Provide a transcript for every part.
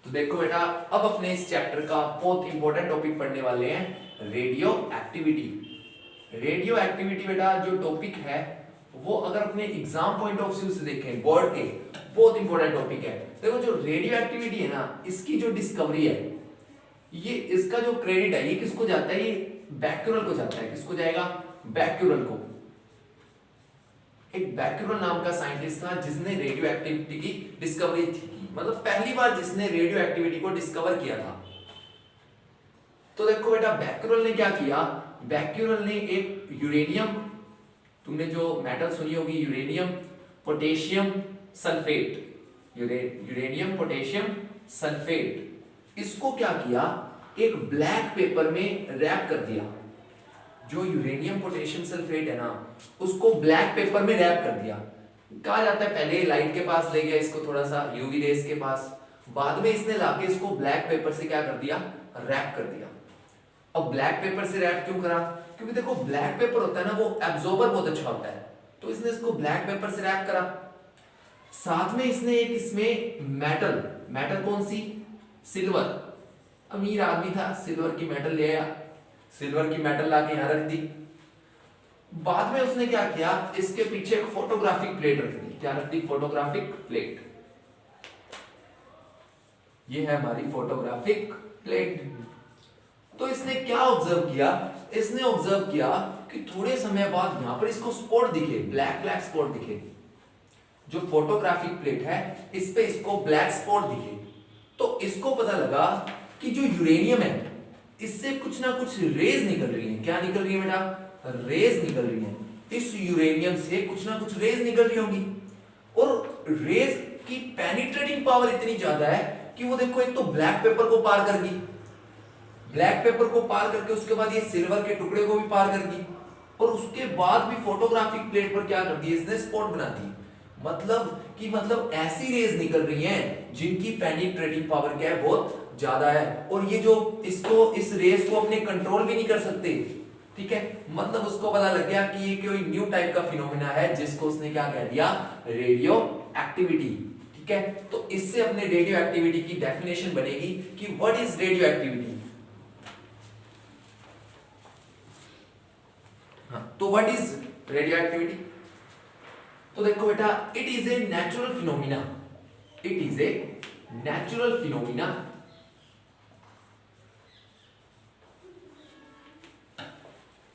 तो देखो बेटा, अब अपने इस चैप्टर का बहुत इंपॉर्टेंट टॉपिक पढ़ने वाले हैं, रेडियो एक्टिविटी। रेडियो एक्टिविटी बेटा जो टॉपिक है वो अगर अपने एग्जाम पॉइंट ऑफ व्यू से देखें बोर्ड के, बहुत इंपॉर्टेंट टॉपिक है। देखो जो रेडियो एक्टिविटी है ना, इसकी जो डिस्कवरी है, ये इसका जो क्रेडिट है ये किसको जाता है? ये बैक्यूरल को जाता है। किसको जाएगा? बैक्यूरल को। एक बैक्यूरल नाम का साइंटिस्ट था जिसने रेडियो एक्टिविटी की डिस्कवरी की, मतलब पहली बार जिसने रेडियो एक्टिविटी को डिस्कवर किया था। तो देखो बेटा, बैक्यूरल ने क्या किया? बैक्यूरल ने एक यूरेनियम, तुमने जो मेटल सुनी होगी uranium potassium sulphate, uranium potassium sulphate, इसको क्या किया? एक ब्लैक पेपर में रैप कर दिया। जो यूरेनियम पोटेशियम सल्फेट है ना, उसको ब्लैक पेपर में रैप कर दिया। कहा जाता है पहले लाइट के पास ले गया इसको, थोड़ा सा यूवी रेस के पास, बाद में इसने लाके इसको ब्लैक पेपर से क्या कर दिया? रैप कर दिया। अब ब्लैक पेपर से रैप क्यों करा? क्योंकि देखो ब्लैक पेपर होता है ना, वो एब्जॉर्बर बहुत अच्छा होता है, तो इसने इसको ब्लैक पेपर से रैप करा। साथ में इसने एक इसमें मेटल, मेटल कौन सी? सिल्वर। अमीर आदमी था, सिल्वर की मेटल ले आया, सिल्वर की मेटल लाके यहां रख दी। बाद में उसने क्या किया? इसके पीछे एक फोटोग्राफिक प्लेट रख दी। क्या रख दी? Photographic plate. ये है हमारी फोटोग्राफिक प्लेट। तो इसने क्या ऑब्जर्व किया? इसने ऑब्जर्व किया कि थोड़े समय बाद यहां पर इसको स्पॉट दिखे, ब्लैक ब्लैक स्पॉट दिखे। जो फोटोग्राफिक प्लेट है इस पे इसको ब्लैक स्पॉट दिखे। तो इसको पता लगा कि जो यूरेनियम है इससे कुछ ना कुछ रेज निकल रही है। क्या निकल रही है बेटा? रेज निकल रही है। इस यूरेनियम से कुछ ना कुछ रेज निकल रही होंगी, और रेज की पेनिट्रेटिंग पावर इतनी ज्यादा है कि वो देखो, एक तो ब्लैक पेपर को पार कर गई, ब्लैक पेपर को पार करके उसके बाद ये सिल्वर के टुकड़े को भी पार कर गई, और उसके बाद भी फोटोग्राफिक प्लेट पर क्या कर दी? इसने स्पॉट बना दी। मतलब ऐसी रेज निकल रही हैं जिनकी पेनिट्रेटिंग पावर क्या है? बहुत ज्यादा है, और ये जो इसको, इस रेस को अपने कंट्रोल भी नहीं कर सकते। ठीक है, मतलब उसको पता लग गया कि ये कोई न्यू टाइप का फिनोमेना है जिसको उसने क्या कह दिया? Radio activity. ठीक है, तो इससे अपने रेडियो एक्टिविटी की डेफिनेशन बनेगी कि व्हाट इज रेडियो एक्टिविटी। हाँ, तो व्हाट इज रेडियो एक्टिविटी? तो देखो बेटा, it is a natural phenomena, it is a natural phenomena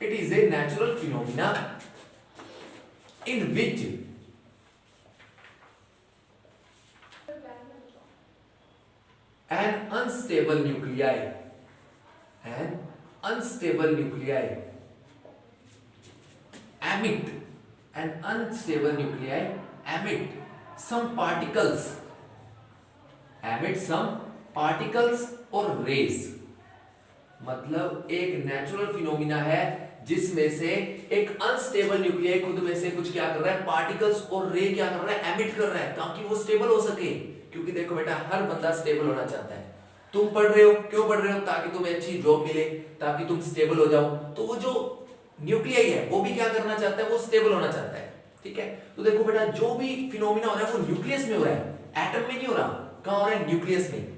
it is a natural phenomena in which an unstable nuclei emit some particles or rays। मतलब एक natural phenomena है जिसमें से एक unstable nuclei खुद में से कुछ क्या कर रहा है? पार्टिकल्स और रे क्या कर रहा है? एमिट कर रहा है, ताकि वो स्टेबल हो सके। क्योंकि देखो बेटा, हर बंदा स्टेबल होना चाहता है। तुम पढ़ रहे हो, क्यों पढ़ रहे हो? ताकि तुम्हें अच्छी जॉब मिले, ताकि तुम स्टेबल हो जाओ। तो वो जो न्यूक्लियाई है वो भी क्या करना चाहता है? वो स्टेबल होना चाहता है। ठीक है, तो देखो बेटा, जो भी फिनोमिना हो रहा है वो न्यूक्लियस में हो रहा है, एटम में नहीं हो रहा। कहां हो रहा है? न्यूक्लियस में।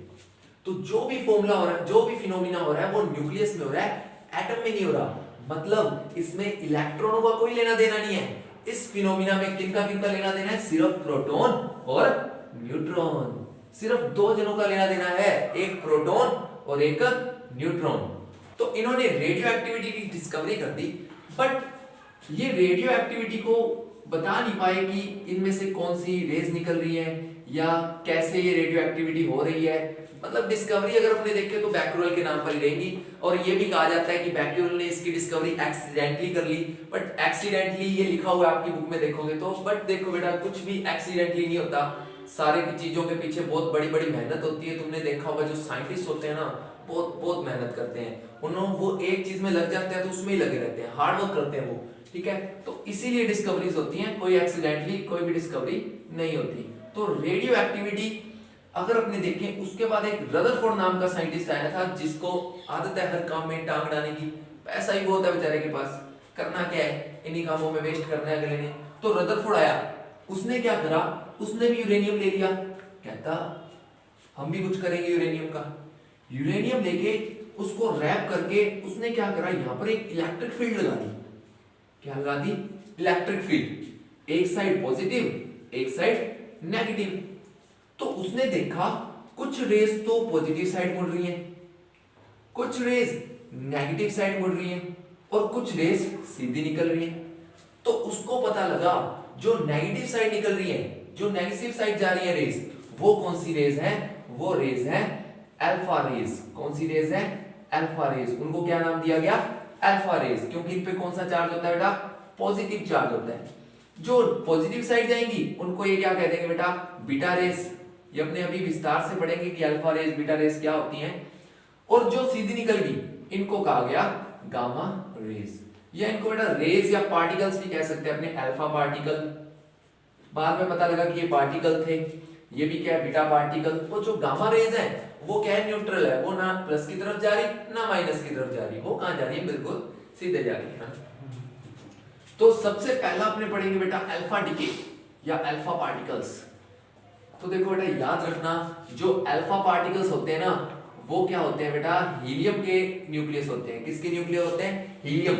तो जो भी फॉर्मूला हो रहा है, जो भी फिनोमिना हो रहा है वो न्यूक्लियस में हो रहा है, एटम में नहीं हो रहा। मतलब इसमें इलेक्ट्रॉनों का कोई लेना देना नहीं है। इस फिनोमिना में किनका किनका लेना देना है? सिर्फ प्रोटॉन और न्यूट्रॉन। सिर्फ दो जनों का लेना देना है, एक प्रोटॉन और एक न्यूट्रॉन। तो इन्होंने रेडियो एक्टिविटी की डिस्कवरी कर दी, बट ये रेडियो एक्टिविटी को बता नहीं पाए कि इनमें से कौन सी रेज निकल रही है या कैसे ये रेडियो एक्टिविटी हो रही है। मतलब डिस्कवरी अगर अपने देखें तो बैक्यूरल के नाम पर ही रहेगी, और ये भी कहा जाता है कि बैक्यूरल ने इसकी डिस्कवरी एक्सीडेंटली कर ली। बट एक्सीडेंटली ये लिखा हुआ है आपकी बुक में देखोगे तो, बट देखो बेटा, कुछ भी एक्सीडेंटली नहीं होता। सारे की चीजों के पीछे बहुत बड़ी बड़ी मेहनत होती है। तुमने देखा होगा जो साइंटिस्ट होते हैं ना, बहुत मेहनत करते हैं। उन्होंने वो एक चीज में लग जाते हैं तो उसमें ही लगे रहते हैं, हार्ड वर्क करते हैं वो। ठीक है, तो इसीलिए डिस्कवरीज होती हैं, कोई एक्सीडेंटली कोई भी डिस्कवरी नहीं होती। तो रेडियो एक्टिविटी अगर अपने देखें, उसके बाद एक रदरफोर्ड नाम का साइंटिस्ट आया था जिसको आदत है हर काम में टांग अड़ाने की। पैसा ही बहुत है बेचारे के पास, करना क्या है? इन्हीं कामों में वेस्ट करना है अगले ने। तो रदरफोर्ड आया, उसने क्या करा? उसने भी यूरेनियम ले लिया। कहता हम भी कुछ करेंगे यूरेनियम का। यूरेनियम लेके उसको रैप करके उसने क्या करा, यहां पर एक इलेक्ट्रिक फील्ड लगा दी। क्या लगा दी? Electric field. एक साइड पॉजिटिव, एक साइड नेगेटिव। तो उसने देखा कुछ रेस तो पॉजिटिव साइड मुड़ रही हैं, कुछ रेस नेगेटिव साइड मुड़ रही हैं और कुछ रेस सीधी निकल रही हैं। तो उसको पता लगा जो नेगेटिव साइड निकल रही है, जो नेगेटिव साइड जा रही है रेस, वो कौन सी रेस है? वो रेस है अल्फा रेस। कौन सी रेस है? Alpha rays. उनको क्या नाम दिया गया? अल्फा रेस, क्योंकि इन पे कौन सा चार्ज होता है बेटा? पॉजिटिव चार्ज होता है। जो पॉजिटिव साइड जाएंगी उनको ये क्या कह देंगे बेटा? Beta rays. ये अपने अभी विस्तार से पढ़ेंगे कि अल्फा रेस बीटा रेस क्या होती हैं। और जो सीधी निकल गई इनको कहा गया गामा रेस, या इनको बेटा रेस या पार्टिकल्स भी कह सकते हैं अपने। अल्फा पार्टिकल, बाद में पता लगा कि ये पार्टिकल थे, ये भी क्या है? Beta particle. तो जो गामा रेज है वो क्या है? न्यूट्रल है, वो ना प्लस की तरफ जा रही ना माइनस की तरफ जा रही, वो कहां जा रही है? बिल्कुल सीधे जा रही है। तो सबसे पहला अपने पढ़ेंगे बेटा अल्फा डिके या अल्फा पार्टिकल्स। तो देखो बेटा याद रखना, जो अल्फा पार्टिकल्स होते हैं ना वो क्या होते हैं बेटा? हीलियम के न्यूक्लियस होते हैं। किसके न्यूक्लियस होते हैं? हीलियम।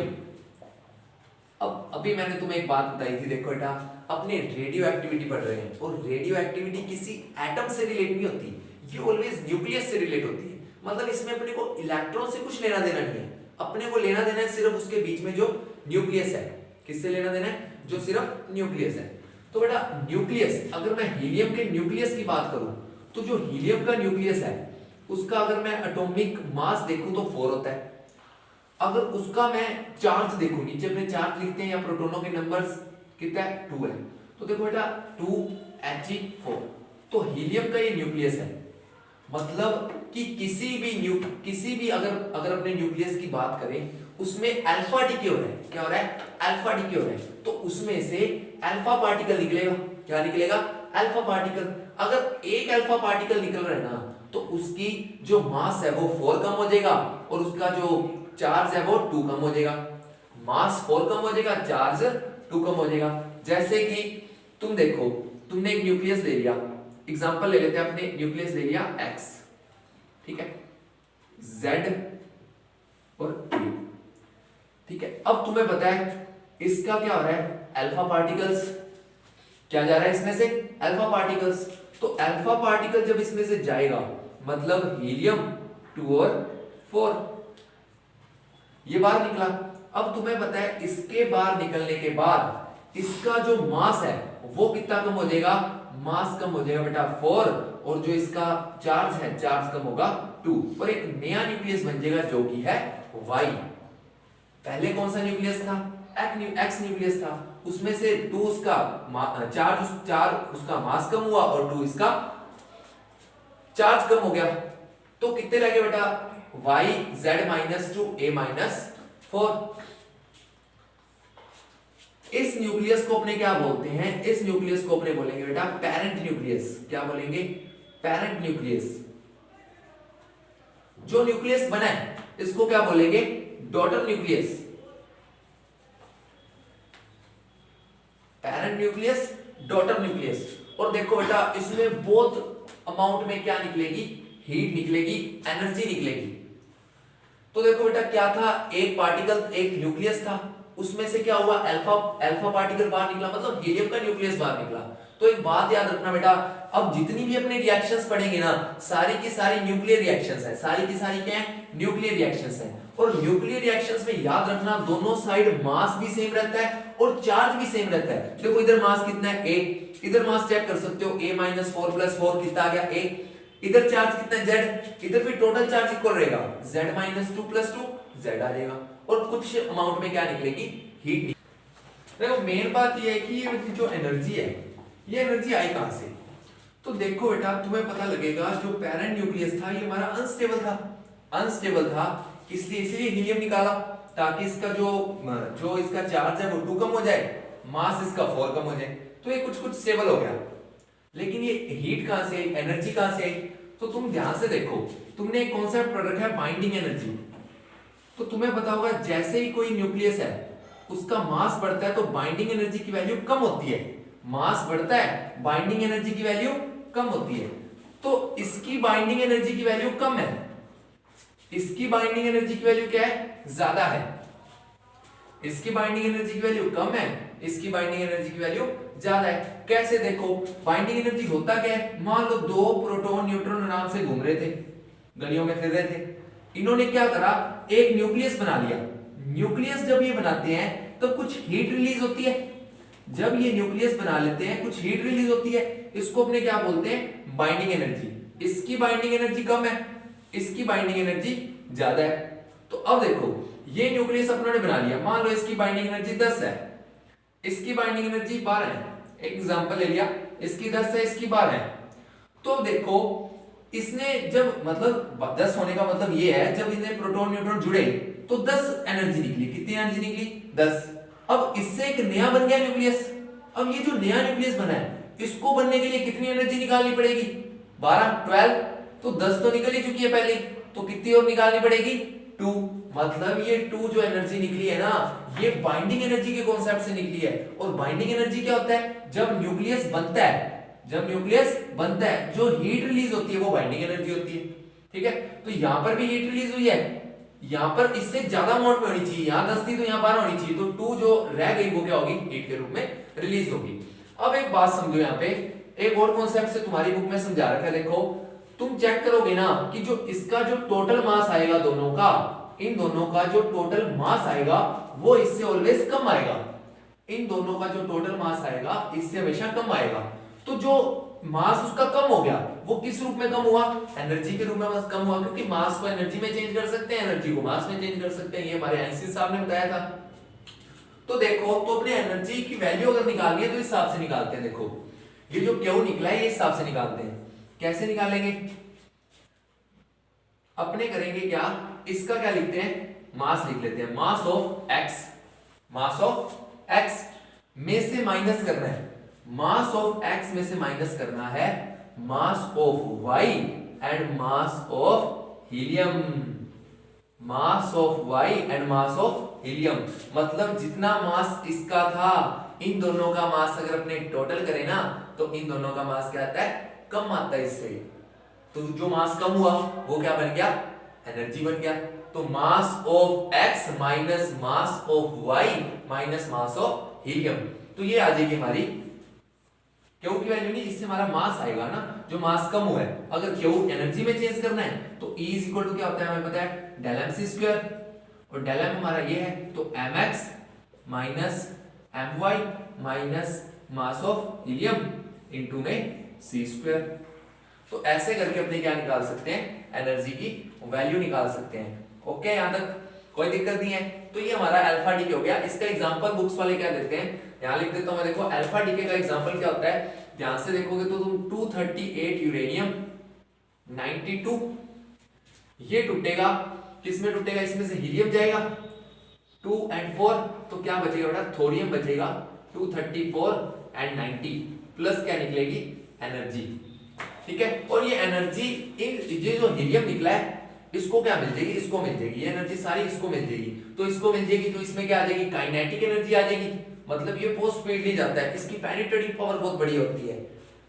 अब अभी मैंने तुम्हें एक बात बताई थी, देखो बेटा अपने रेडियो एक्टिविटी पढ़ रहे हैं और रेडियो एक्टिविटी किसी एटम से रिलेट नहीं होती, ये ऑलवेज न्यूक्लियस से रिलेट होती है। मतलब इसमें अपने को इलेक्ट्रॉन से कुछ लेना देना नहीं है, अपने को लेना देना है सिर्फ उसके बीच में जो न्यूक्लियस है। किससे लेना देना है? जो सिर्फ न्यूक्लियस है। तो बेटा न्यूक्लियस, अगर मैं हीलियम के न्यूक्लियस की बात करूं तो जो हीलियम का न्यूक्लियस है उसका अगर मैं एटॉमिक मास देखूं तो 4 होता है। अगर उसका मैं चार्ज देखूं, नीचे अपने चार्ज लिखते हैं या प्रोटॉनों के नंबर्स कितना है? 2 है। तो देखो बेटा 2He4। तो हीलियम का ये न्यूक्लियस है। मतलब कि किसी भी अगर अपने न्यूक्लियस की बात करें उसमें अल्फा डीके हो रहा है। क्या हो रहा है? अल्फा डीके हो रहा है। तो उसमें से अल्फा पार्टिकल निकलेगा। क्या निकलेगा? Alpha particle. अगर एक अल्फा पार्टिकल निकल रहा है ना तो उसकी जो मास है वो 4 कम हो जाएगा और उसका जो चार्ज है वो 2 कम हो जाएगा। मास 4 कम हो जाएगा, चार्ज 2 कम हो जाएगा। जैसे कि तुम देखो, तुमने एक न्यूक्लियस ले लिया, एग्जांपल ले लेते हैं, अपने न्यूक्लियस ले लिया X, ठीक है, Z और A, ठीक है। अब तुम्हें पता है इसका क्या हो रहा है? Alpha particles. क्या जा रहा है इसमें से? Alpha particles. तो अल्फा पार्टिकल जब इसमें से जाएगा मतलब हीलियम 2 और 4 ये बाहर निकला। अब तुम्हें पता है इसके बाहर निकलने के बाद इसका जो मास है वो कितना कम हो जाएगा? मास कम हो जाएगा बेटा 4, और जो इसका चार्ज है, चार्ज कम होगा 2, और एक नया न्यूक्लियस बन जाएगा जो कि है Y। पहले कौन सा न्यूक्लियस था? X न्यूक्लियस था, उसमें से 2 उसका चार्ज उसका मास कम हुआ और 2 इसका चार्ज कम हो गया। तो कितने रह गए बेटा? Y Z-2 A-4। इस न्यूक्लियस को अपने क्या बोलते हैं? इस न्यूक्लियस को अपने बोलेंगे बेटा पेरेंट न्यूक्लियस। क्या बोलेंगे? Parent nucleus. जो न्यूक्लियस बना है इसको क्या बोलेंगे? Daughter nucleus. Parent nucleus, daughter nucleus. और देखो बेटा इसमें बहुत अमाउंट में क्या निकलेगी? हीट निकलेगी, एनर्जी निकलेगी। तो देखो बेटा क्या था? एक पार्टिकल, एक न्यूक्लियस था, उसमें से क्या हुआ? अल्फा पार्टिकल बाहर निकला, मतलब हीलियम का न्यूक्लियस बाहर निकला। तो एक बात याद रखना बेटा, अब जितनी भी अपने रिएक्शंस पढ़ेंगे ना सारी की सारी न्यूक्लियर रिएक्शंस है। सारी की सारी क्या है? न्यूक्लियर रिएक्शंस है। और न्यूक्लियर रिएक्शंस में याद रखना दोनों साइड मास भी सेम रहता है और चार्ज भी सेम रहता है। देखो इधर मास कितना है? A। इधर मास चेक कर सकते हो, A-4 + 4 कितना आ गया? A। इधर चार्ज कितना है? Z। इधर भी टोटल चार्ज इक्वल रहेगा, Z-2 + 2 Z आ जाएगा। और कुछ अमाउंट में क्या निकलेगी? हीट। देखो मेन बात ये है कि ये जो एनर्जी है ये एनर्जी आई कहां से? तो देखो बेटा तुम्हें पता लगेगा जो पेरेंट न्यूक्लियस था ये हमारा अनस्टेबल था, इसलिए हीलियम निकाला ताकि इसका जो इसका चार्ज है वो 2 कम हो जाए, मास इसका 4 कम हो जाए। तो ये कुछ स्टेबल हो गया। लेकिन ये हीट कहां से, एनर्जी कहां से आई? तो तुम ध्यान से देखो, तुमने एक कॉन्सेप्ट पढ़ रखा है बाइंडिंग एनर्जी। तो तुम्हें पता होगा जैसे ही कोई न्यूक्लियस है उसका मास बढ़ता है तो बाइंडिंग एनर्जी की वैल्यू कम होती है। मास बढ़ता है, बाइंडिंग एनर्जी की वैल्यू कम होती है। तो इसकी बाइंडिंग एनर्जी की वैल्यू कम है, इसकी बाइंडिंग एनर्जी की वैल्यू क्या है, ज्यादा है। इसकी बाइंडिंग एनर्जी की वैल्यू कम है, इसकी बाइंडिंग एनर्जी की वैल्यू ज्यादा है। कैसे, देखो बाइंडिंग एनर्जी होता क्या है, मान लो दो प्रोटॉन न्यूट्रॉन आराम से घूम रहे थे, गलियों में फिर रहे थे, इन्होंने क्या करा, एक न्यूक्लियस बना लिया। न्यूक्लियस जब ये बनाते हैं तो कुछ हीट रिलीज होती है, जब ये न्यूक्लियस बना लेते हैं कुछ हीट रिलीज होती है, इसको अपने क्या बोलते हैं, बाइंडिंग एनर्जी। इसकी बाइंडिंग एनर्जी कम है, इसकी बाइंडिंग एनर्जी ज्यादा है। तो अब देखो ये न्यूक्लियस अपनों ने बना लिया, मान लो इसकी बाइंडिंग एनर्जी 10 है, इसकी बाइंडिंग एनर्जी 12 है, एक एग्जांपल ले लिया, इसकी 10 है, इसकी 12 है। तो देखो इसने जब, मतलब 10 होने का मतलब ये है जब इन्हें प्रोटॉन न्यूट्रॉन जुड़े तो 10 एनर्जी निकली। कितनी एनर्जी निकली, 10। अब इससे एक नया बन गया न्यूक्लियस। अब ये जो नया न्यूक्लियस बना है इसको बनने के लिए कितनी एनर्जी निकालनी पड़ेगी, 12, 12। तो 10 तो निकल ही चुकी है पहले, तो कितनी और निकालनी पड़ेगी, 2। मतलब ये 2 जो एनर्जी निकली है ना, ये बाइंडिंग एनर्जी के कॉन्सेप्ट से निकली है। और बाइंडिंग एनर्जी क्या होता है, जब न्यूक्लियस बनता है, जब न्यूक्लियस बनता है जो हीट रिलीज होती है वो बाइंडिंग एनर्जी होती है। ठीक है, तो यहां पर भी हीट रिलीज हुई है, यहां पर इससे ज्यादा अमाउंट में होनी चाहिए, यहां 10 थी तो यहां 12 होनी चाहिए, तो 2 जो रह गई वो क्या होगी, हीट के रूप में रिलीज होगी। अब एक बात समझो, यहां पे एक और कॉन्सेप्ट से तुम्हारी बुक में समझा रखा है, देखो तुम चेक करोगे ना कि जो इसका जो टोटल मास आएगा दोनों का, इन दोनों का जो टोटल मास आएगा वो इससे ऑलवेज कम आएगा, इन दोनों का जो टोटल मास आएगा इससे हमेशा कम आएगा। तो जो मास उसका कम हो गया वो किस रूप में कम हुआ, एनर्जी के रूप में कम हुआ, क्योंकि मास को एनर्जी में चेंज कर सकते हैं, एनर्जी को मास में चेंज कर सकते हैं, ये हमारे आइंस्टीन साहब ने बताया था। तो देखो, तो अपने एनर्जी की वैल्यू अगर निकालनी है तो इस हिसाब से निकालते हैं। देखो ये जो क्यू निकला है ये हिसाब से निकालते हैं। कैसे निकालेंगे, अपने करेंगे क्या, इसका क्या लिखते हैं, मास लिख लेते हैं, मास of x, mass of x में से माइनस करना है, मास ऑफ एक्स में से माइनस करना है mass of Y and mass of helium, mass of Y and mass of helium. मतलब जितना मास इसका था, इन दोनों का मास अगर अपने टोटल करें ना तो इन दोनों का मास क्या आता है, कम आता है इससे। तो जो मास कम हुआ वो क्या बन गया, एनर्जी बन गया। तो mass of X minus mass of Y minus mass of helium, तो ये आ जाएगी हमारी क्यू की वैल्यू, नहीं इससे हमारा मास आएगा ना, जो मास कम हुआ है। अगर क्यू एनर्जी में चेंज करना है तो E इज इक्वल टू क्या होता है, हमें पता है डेल एम सी स्क्वायर, और डेल एम हमारा ये है, तो m X minus m Y minus mass of helium into m c square. तो ऐसे करके अपने क्या निकाल सकते हैं, एनर्जी की वैल्यू निकाल सकते हैं। ओके, यहां तक कोई दिक्कत नहीं है। तो ये हमारा अल्फा डीके हो गया। इसका एग्जांपल बुक्स वाले क्या देते हैं, यहां लिख देता हूं मैं, देखो अल्फा डीके का एग्जांपल क्या होता है, ध्यान से देखोगे तो तुम 238 यूरेनियम 92 ये टूटेगा, किसमें टूटेगा, इसमें से हीलियम जाएगा 2 और 4, तो क्या बचेगा बेटा, थोरियम बचेगा 234 एंड 90 प्लस क्या निकलेगी, एनर्जी। ठीक है, और ये एनर्जी, ये जो हीलियम निकला है इसको क्या मिल जाएगी, इसको मिल जाएगी, ये एनर्जी सारी इसको मिल जाएगी। तो इसको मिल जाएगी तो इसमें क्या आ जाएगी, काइनेटिक एनर्जी आ जाएगी, मतलब ये बहुत स्पीडली जाता है, इसकी पेनिट्रेटिंग पावर बहुत बड़ी होती है,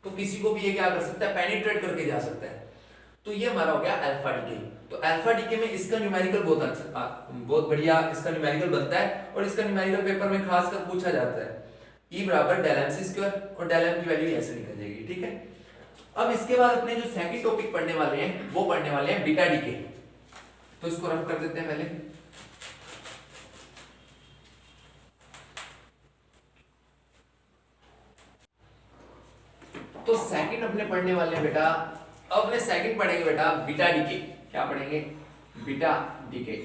तो किसी को भी ये क्या कर सकता है, पेनिट्रेट करके जा सकता है। तो ये हमारा हो गया अल्फा डीके। तो अल्फा डीके में इसका न्यूमेरिकल बहुत अच्छा, बहुत बढ़िया इसका न्यूमेरिकल बनता है, और इसका न्यूमेरिकल पेपर में खासकर पूछा जाता है, E बराबर डेल एम सी स्क्वायर, और डेल एम की वैल्यू ऐसे निकल जाएगी। ठीक है, अब इसके बाद अपने जो सेकंड टॉपिक पढ़ने वाले हैं वो पढ़ने वाले हैं बीटा डीके। तो इसको रफ कर देते हैं पहले। तो सेकंड अपने पढ़ने वाले हैं बेटा, अब अपने सेकंड पढ़ेंगे बेटा बीटा डीके। क्या पढ़ेंगे, बीटा डीके।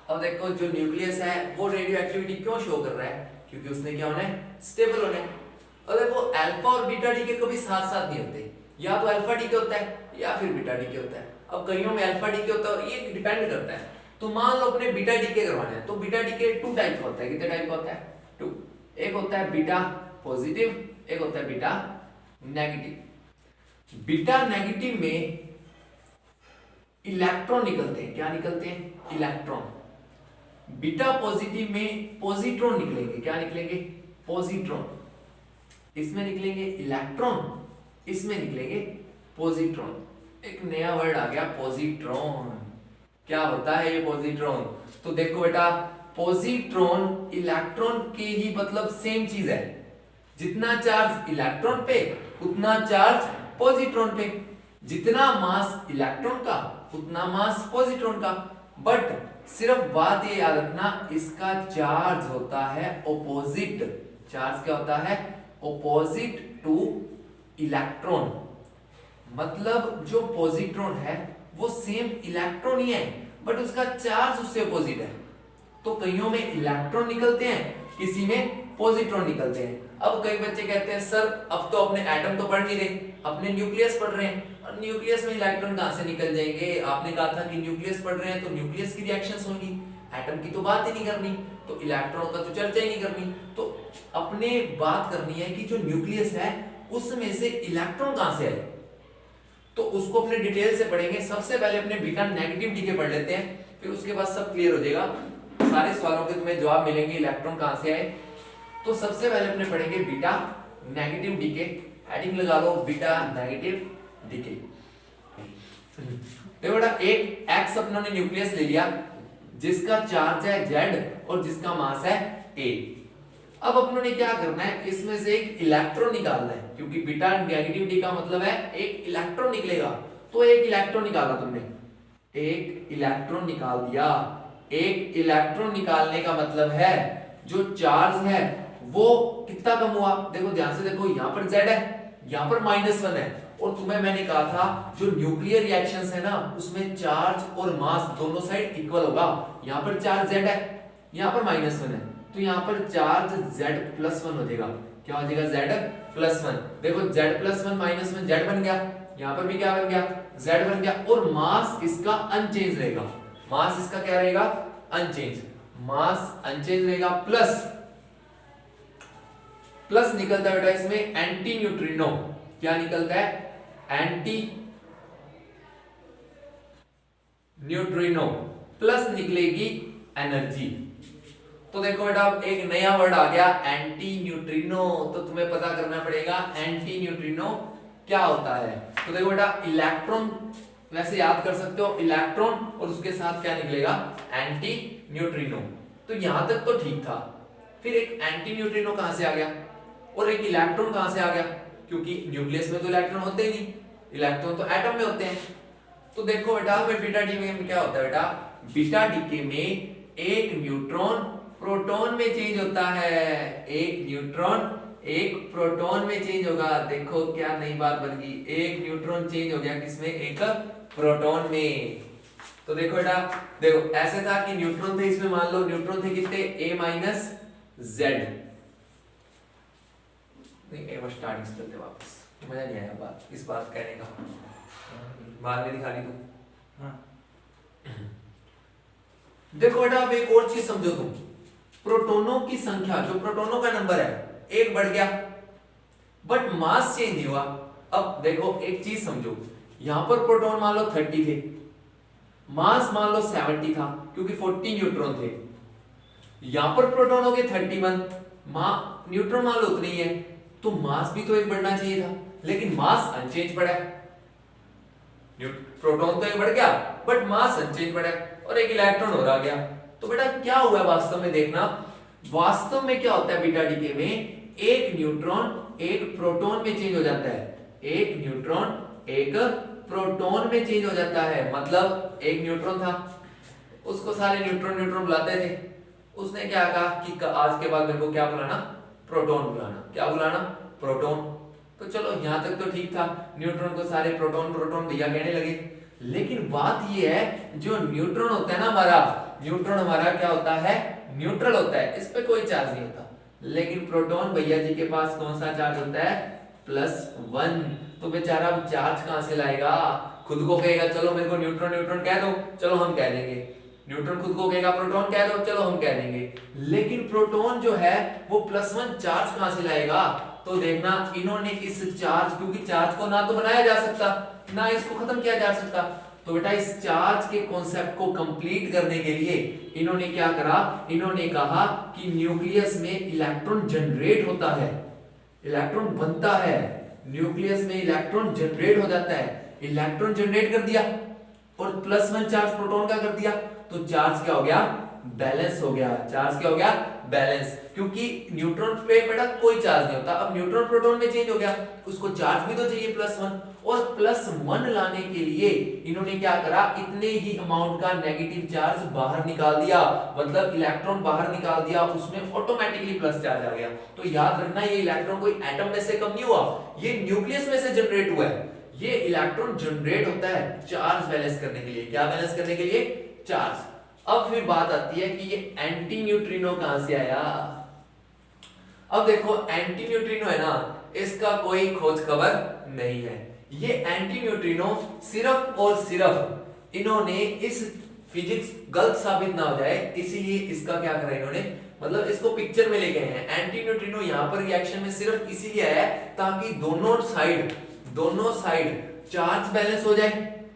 अब देखो जो न्यूक्लियस है वो रेडियो एक्टिविटी क्यों शो कर रहा है, क्योंकि उसने क्या होना है, स्टेबल होना है। और देखो अल्फा और बीटा डीके कभी साथ साथ नहीं होते, या तो अल्फा डीके होता है या फिर बीटा डीके होता है। अब कईयों में अल्फा डीके होता है और ये डिपेंड करता है। तो मान लो अपने बीटा डीके करवाना है, तो बीटा डीके 2 टाइप का होता है। कितने टाइप का होता है, 2। एक होता है बीटा पॉजिटिव, एक होता है बीटा नेगेटिव। बीटा नेगेटिव में इलेक्ट्रॉन निकलते हैं, क्या निकलते हैं, इलेक्ट्रॉन। बीटा पॉजिटिव में पॉजिट्रॉन निकलेंगे, क्या निकलेंगे, पॉजिट्रॉन। इसमें निकलेंगे इलेक्ट्रॉन इसमें निकलेंगे पॉजिट्रॉन। एक नया वर्ड आ गया पॉजिट्रॉन। क्या होता है ये पॉजिट्रॉन? तो देखो बेटा, पॉजिट्रॉन इलेक्ट्रॉन के ही मतलब सेम चीज है। जितना चार्ज इलेक्ट्रॉन पे उतना चार्ज पॉजिट्रॉन पे, जितना मास इलेक्ट्रॉन का उतना मास पॉजिट्रॉन का। बट सिर्फ बात ये याद रखना, इसका चार्ज होता है ऑपोजिट। चार्ज क्या होता है? Opposite two electron. मतलब जो पॉजिट्रॉन है वो सेम इलेक्ट्रॉन ही है, बट उसका चार्ज उससे अपोजिट है। तो कईयों में इलेक्ट्रॉन निकलते हैं, किसी में पॉजिट्रॉन निकलते हैं। अब कई बच्चे कहते हैं सर अब तो अपने एटम तो पढ़ नहीं रहे, अपने न्यूक्लियस पढ़ रहे हैं, और न्यूक्लियस में इलेक्ट्रॉन कहां से निकल जाएंगे? आपने कहा था कि न्यूक्लियस पढ़ रहे हैं तो न्यूक्लियस की रिएक्शंस होंगी, एटम की तो बात ही नहीं करनी, तो इलेक्ट्रॉन का तो चर्चा ही नहीं करनी। तो अपने बात करनी है कि जो न्यूक्लियस है उसमें से इलेक्ट्रॉन कहां से आए, तो उसको अपने डिटेल से पढ़ेंगे। सबसे पहले अपने बीटा नेगेटिव डीके पढ़ लेते हैं, फिर उसके बाद सब क्लियर हो जाएगा, सारे सवालों के तुम्हें जवाब मिलेंगे इलेक्ट्रॉन कहां से आए। तो सबसे पहले अपने पढ़ेंगे बीटा नेगेटिव डीके। हेडिंग लगा लो बीटा नेगेटिव डीके। देखो बेटा, एक एक्स अपनों ने न्यूक्लियस ले लिया जिसका चार्ज है Z और जिसका मास है A। अब अपनों ने क्या करना है, इसमें से एक इलेक्ट्रॉन निकालना है, क्योंकि बीटा नेगेटिव डी का मतलब है एक इलेक्ट्रॉन निकलेगा। तो एक इलेक्ट्रॉन निकाला तुमने, एक इलेक्ट्रॉन निकाल दिया। एक इलेक्ट्रॉन निकालने का मतलब है जो चार्ज है वो कितना कम हुआ। देखो ध्यान से देखो, यहां पर Z है, यहां पर -1 है, और तुम्हें मैंने कहा था जो न्यूक्लियर रिएक्शंस है ना उसमें चार्ज और मास दोनों साइड इक्वल होगा। यहां पर चार्ज Z है, यहां पर -1 है, तो यहां पर चार्ज Z+1 हो जाएगा। क्या हो जाएगा? Z+1। देखो Z+1 -1 Z बन गया, यहां पर भी क्या बन गया? Z बन गया, और मास इसका अनचेंज रहेगा। मास इसका क्या रहेगा? अनचेंज। मास अनचेंज रहेगा, प्लस निकलता है बेटा इसमें एंटी न्यूट्रिनो। क्या निकलता है? एंटी न्यूट्रिनो, प्लस निकलेगी एनर्जी। तो देखो बेटा, अब एक नया वर्ड आ गया एंटी न्यूट्रिनो, तो तुम्हें पता करना पड़ेगा एंटी न्यूट्रिनो क्या होता है। तो देखो बेटा, इलेक्ट्रॉन वैसे याद कर सकते हो, इलेक्ट्रॉन और उसके साथ क्या निकलेगा? Anti neutrino. तो यहां तक तो ठीक था, फिर एक एंटी न्यूट्रिनो कहां से आ गया और एक इलेक्ट्रॉन कहां से आ गया? क्योंकि न्यूक्लियस में तो इलेक्ट्रॉन होते ही नहीं, इलेक्ट्रॉन तो एटम में होते हैं। तो देखो बेटा, बीटा डीके में क्या होता है बेटा? बीटा डीके में एक न्यूट्रॉन प्रोटॉन में चेंज होता है। एक न्यूट्रॉन एक प्रोटॉन में चेंज होगा। देखो क्या नई बात बन गई, एक न्यूट्रॉन चेंज हो गया किसमें? एक प्रोटॉन में। तो देखो बेटा, देखो ऐसे था कि न्यूट्रॉन थे इसमें, मान लो न्यूट्रॉन थे कितने? A-Z। नहीं, एक बार स्टार्टिंग से चलते वापस, मजा नहीं आया इस बात कहने का। बाद में दिखा ली तू। हाँ। देखो बेटा, अब एक और चीज समझो तुम, प्रोटॉनों की संख्या, जो प्रोटॉनों का नंबर है एक बढ़ गया, बट मास चेंज नहीं हुआ। अब देखो एक चीज समझो, यहां पर प्रोटॉन मान लो 30 थे, मास मान लो 70 था, क्योंकि 40 न्यूट्रॉन थे। यहां पर प्रोटॉन हो गए 31, न्यूट्रॉन मान लो उतने ही है, तो मास भी तो एक बढ़ना चाहिए था, लेकिन मास अनचेंज पड़ा है। प्रोटॉन तो एक बढ़ गया बट मास अनचेंज पड़ा है, और एक इलेक्ट्रॉन और आ गया। तो बेटा क्या हुआ वास्तव में? देखना वास्तव में क्या होता है बीटा डीके में, एक न्यूट्रॉन एक प्रोटॉन में चेंज हो जाता है। एक न्यूट्रॉन एक प्रोटॉन में चेंज हो जाता है। मतलब एक न्यूट्रॉन था, उसको सारे न्यूट्रॉन बुलाते थे, उसने क्या कहा कि आज के बाद मेरे को क्या बुलाना? प्रोटॉन बुलाना। क्या बुलाना? प्रोटॉन। तो चलो यहां तक तो ठीक था, न्यूट्रॉन को सारे प्रोटॉन भैया कहने लगे। लेकिन बात यह है, जो न्यूट्रॉन होता है ना हमारा, न्यूट्रॉन हमारा क्या होता है? न्यूट्रल होता है, इस पे कोई चार्ज नहीं होता। लेकिन प्रोटॉन भैया जी के पास कौन सा चार्ज होता है? +1। तो बेचारा चार्ज कहां से लाएगा? खुद को कहेगा चलो मेरे को न्यूट्रॉन कह दो, चलो हम कह देंगे। न्यूट्रॉन खुद को कहेगा प्रोटॉन कह दो, चलो हम कह देंगे। लेकिन प्रोटॉन जो है वो +1 चार्ज कहां से लाएगा? तो देखना, इन्होंने इस चार्ज, क्योंकि चार्ज को ना तो बनाया जा सकता ना इसको खत्म किया जा सकता, तो बेटा इस चार्ज के कॉन्सेप्ट को कंप्लीट करने के लिए इन्होंने क्या करा? इन्होंने कहा कि न्यूक्लियस में इलेक्ट्रॉन जनरेट होता है, इलेक्ट्रॉन बनता है, न्यूक्लियस में इलेक्ट्रॉन जनरेट हो जाता है, इलेक्ट्रॉन जनरेट कर दिया और +1 चार्ज प्रोटॉन का कर दिया, तो चार्ज क्या हो गया, बैलेंस हो गया। चार्ज क्या हो गया, बैलेंस, क्योंकि न्यूट्रॉन पे बेटा कोई चार्ज नहीं होता, अब न्यूट्रॉन प्रोटॉन में चेंज हो गया, उसको चार्ज भी तो चाहिए +1, और +1 लाने के लिए इन्होंने क्या करा, इतने ही अमाउंट का नेगेटिव चार्ज बाहर निकाल दिया, मतलब इलेक्ट्रॉन बाहर निकाल दिया, उसमें ऑटोमेटिकली प्लस चार्ज आ गया। तो याद रखना ये इलेक्ट्रॉन कोई एटम में से कम नहीं हुआ, ये न्यूक्लियस में से जनरेट हुआ है। ये इलेक्ट्रॉन जनरेट होता है चार्ज बैलेंस करने के लिए, क्या बैलेंस करने के लिए, चार्ज। अब फिर बात आती है कि ये एंटी न्यूट्रिनो कहां से आया। अब देखो एंटी न्यूट्रिनो है ना, इसका कोई खोज खबर नहीं है। ये एंटी न्यूट्रिनो सिर्फ और सिर्फ इन्होंने इस फिजिक्स गलत साबित ना हो जाए इसीलिए इसका क्या करा इन्होंने, मतलब इसको पिक्चर में लेके आए हैं। एंटी न्यूट्रिनो यहां पर रिएक्शन में सिर्फ इसीलिए आया ताकि दोनों साइड चार्ज बैलेंस हो जाए,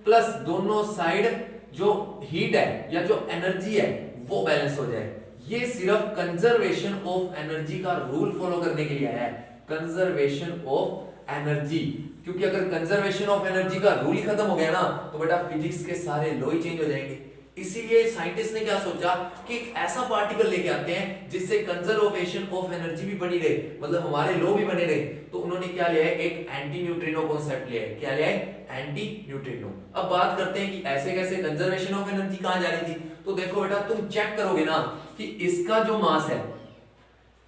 प्लस दोनों साइड जो हीट है या जो एनर्जी है वो बैलेंस हो जाए। ये सिर्फ कंजर्वेशन ऑफ एनर्जी का रूल फॉलो करने के लिए आया है, कंजर्वेशन ऑफ एनर्जी, क्योंकि अगर कंजर्वेशन ऑफ एनर्जी का रूल ही खत्म हो गया ना तो बेटा फिजिक्स के सारे लॉ ही चेंज हो जाएंगे। इसीलिए साइंटिस्ट ने क्या सोचा कि ऐसा पार्टिकल लेके आते हैं जिससे कंजर्वेशन ऑफ एनर्जी भी बनी रहे, मतलब हमारे लॉ भी बने रहे। तो उन्होंने क्या लिया है, एक एंटी न्यूट्रिनो कॉन्सेप्ट लिया है। क्या लिया है, एंटी न्यूट्रिनो। अब बात करते हैं कि ऐसे कैसे कंजर्वेशन ऑफ एनर्जी कहां जा रही थी। तो देखो बेटा तुम चेक करोगे ना कि इसका जो मास है,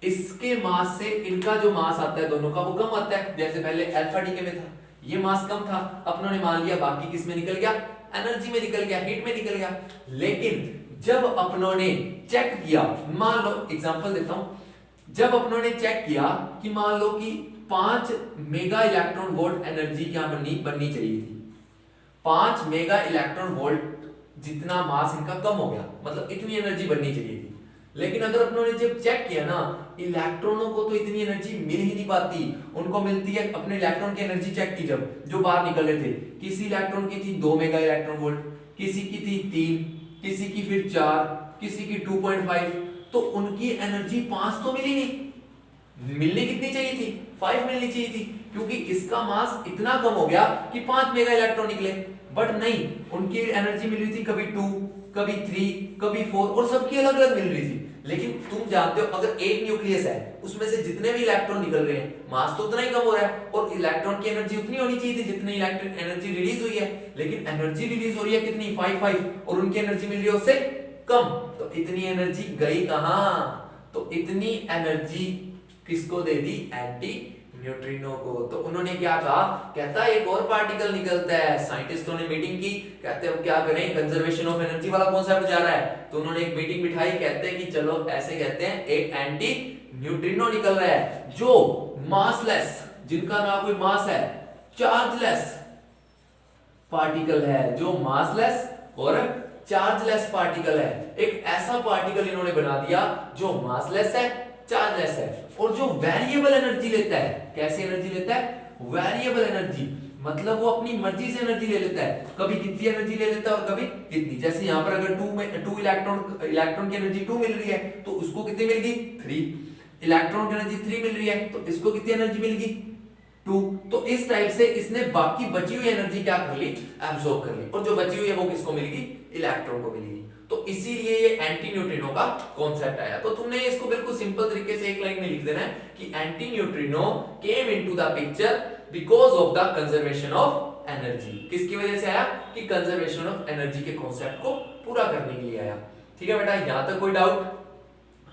इसके मास से इनका जो मास आता है दोनों का वो कम आता है, जैसे पहले अल्फा डीके में था ये मास कम था, अपनों ने मान लिया बाकी किस में निकल गया, एनर्जी में निकल गया, हीट में निकल गया। लेकिन जब अपनों ने चेक किया, मान लो एग्जांपल देता हूं, जब अपनों ने चेक किया कि मान लो कि 5 मेगा इलेक्ट्रॉन वोल्ट एनर्जी क्या बननी चाहिए थी, 5 मेगा इलेक्ट्रॉन वोल्ट जितना मास इनका कम हो गया, मतलब इतनी एनर्जी बननी चाहिए थी। लेकिन अगर अपनों ने जब चेक किया ना, इलेक्ट्रॉनों को तो इतनी एनर्जी मिल ही नहीं पाती, उनको मिलती है अपने इलेक्ट्रॉन की एनर्जी चेक की जब जो बाहर निकल रहे थे, किसी इलेक्ट्रॉन की थी 2 मेगा इलेक्ट्रॉन वोल्ट, किसी की थी 3, किसी की फिर 4, किसी की 2.5, तो उनकी एनर्जी 5 तो मिली नहीं, मिलनी कितनी चाहिए थी, 5 मिलनी चाहिए थी, क्योंकि इसका मास इतना कम हो गया कि 5 मेगा इलेक्ट्रॉन निकले। बट नहीं, उनकी एनर्जी मिल रही थी कभी 2, कभी 3, कभी 4 और सबकी अलग अलग मिल रही थी। लेकिन तुम जानते हो अगर एक न्यूक्लियस है उसमें से जितने भी इलेक्ट्रॉन निकल रहे हैं मास तो उतना ही कम हो रहा है और इलेक्ट्रॉन की एनर्जी उतनी होनी चाहिए थी जितनी इलेक्ट्रिक एनर्जी रिलीज हुई है, लेकिन एनर्जी रिलीज हो रही है कितनी, 5 और उनकी एनर्जी मिल रही है उससे कम, तो इतनी एनर्जी गई कहां, तो इतनी एनर्जी किसको दे दी, एंटी न्यूट्रिनो को। तो उन्होंने क्या कहा, कहता है एक और पार्टिकल निकलता है, साइंटिस्टों ने मीटिंग की, कहते हैं क्या करें, कंजर्वेशन ऑफ एनर्जी वाला कॉन्सेप्ट जा रहा है, तो उन्होंने एक मीटिंग बिठाई, कहते हैं कि चलो ऐसे कहते हैं एक एंटी न्यूट्रिनो निकल रहा है जो मासलेस, जिनका ना कोई मास है, चार्जलेस पार्टिकल है, जो मासलेस और चार्जलेस पार्टिकल है। एक ऐसा पार्टिकल इन्होंने बना दिया जो मासलेस है, चार्जलेस है और जो वेरिएबल एनर्जी लेता है। कैसी एनर्जी लेता है, वेरिएबल एनर्जी, मतलब वो अपनी मर्जी से एनर्जी ले लेता है, कभी कितनी एनर्जी ले लेता है और कभी कितनी। जैसे यहाँ पर अगर 2 इलेक्ट्रॉन की एनर्जी 2 मिल रही है तो उसको कितनी मिलेगी, 3, इलेक्ट्रॉन की एनर्जी 3 मिल रही है तो इसको कितनी एनर्जी मिलेगी, 2। तो इस टाइप से इसने बाकी बची हुई एनर्जी क्या कर ली, एब्सॉर्ब कर ली, और जो बची हुई है वो किसको मिलेगी, इलेक्ट्रॉन को मिलेगी। तो इसीलिए ये एंटी न्यूट्रिनो का कॉन्सेप्ट आया। तो तुमने इसको बिल्कुल सिंपल तरीके से एक लाइन में लिख देना है कि anti neutrino came into the picture because of the conservation of energy. किसकी वजह से आया, कि कंजर्वेशन ऑफ एनर्जी के कॉन्सेप्ट को पूरा करने के लिए आया। ठीक है बेटा, यहां तक कोई डाउट,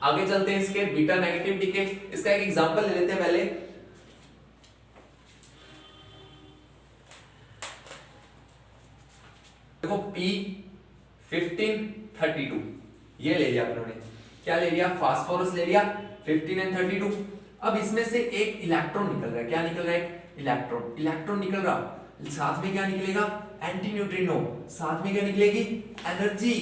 आगे चलते हैं इसके बीटा नेगेटिव डीके। इसका एक एग्जांपल ले लेते हैं पहले। देखो P1532 ये ले लिया अपनों ने, क्या ले लिया, फास्फोरस ले लिया 15 और 32। अब इसमें से एक इलेक्ट्रॉन निकल रहा है, क्या निकल रहा है, इलेक्ट्रॉन निकल रहा, साथ में क्या निकलेगा, एंटी न्यूट्रिनो, साथ में क्या निकलेगी, एनर्जी।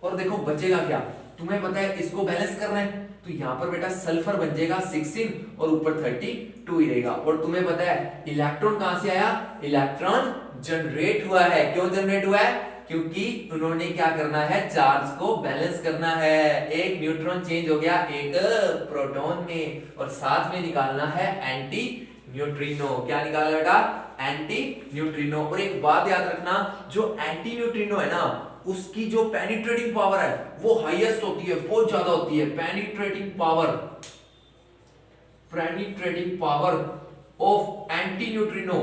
और देखो बचेगा क्या, तुम्हें पता है इसको बैलेंस करना है तो यहां पर बेटा सल्फर बन जाएगा 16 और ऊपर 32 ही रहेगा। और तुम्हें पता है इलेक्ट्रॉन कहां से आया, इलेक्ट्रॉन जनरेट हुआ है। क्यों जनरेट हुआ है, क्योंकि उन्होंने क्या करना है, चार्ज को बैलेंस करना है। एक न्यूट्रॉन चेंज हो गया एक प्रोटॉन में और साथ में निकालना है एंटी न्यूट्रिनो। क्या निकाला बेटा? Anti neutrino. और एक बात याद रखना, जो एंटी न्यूट्रिनो है ना, उसकी जो पेनिट्रेटिंग पावर है वो हाईएस्ट होती है, बहुत ज्यादा होती है। Penetrating power of anti neutrino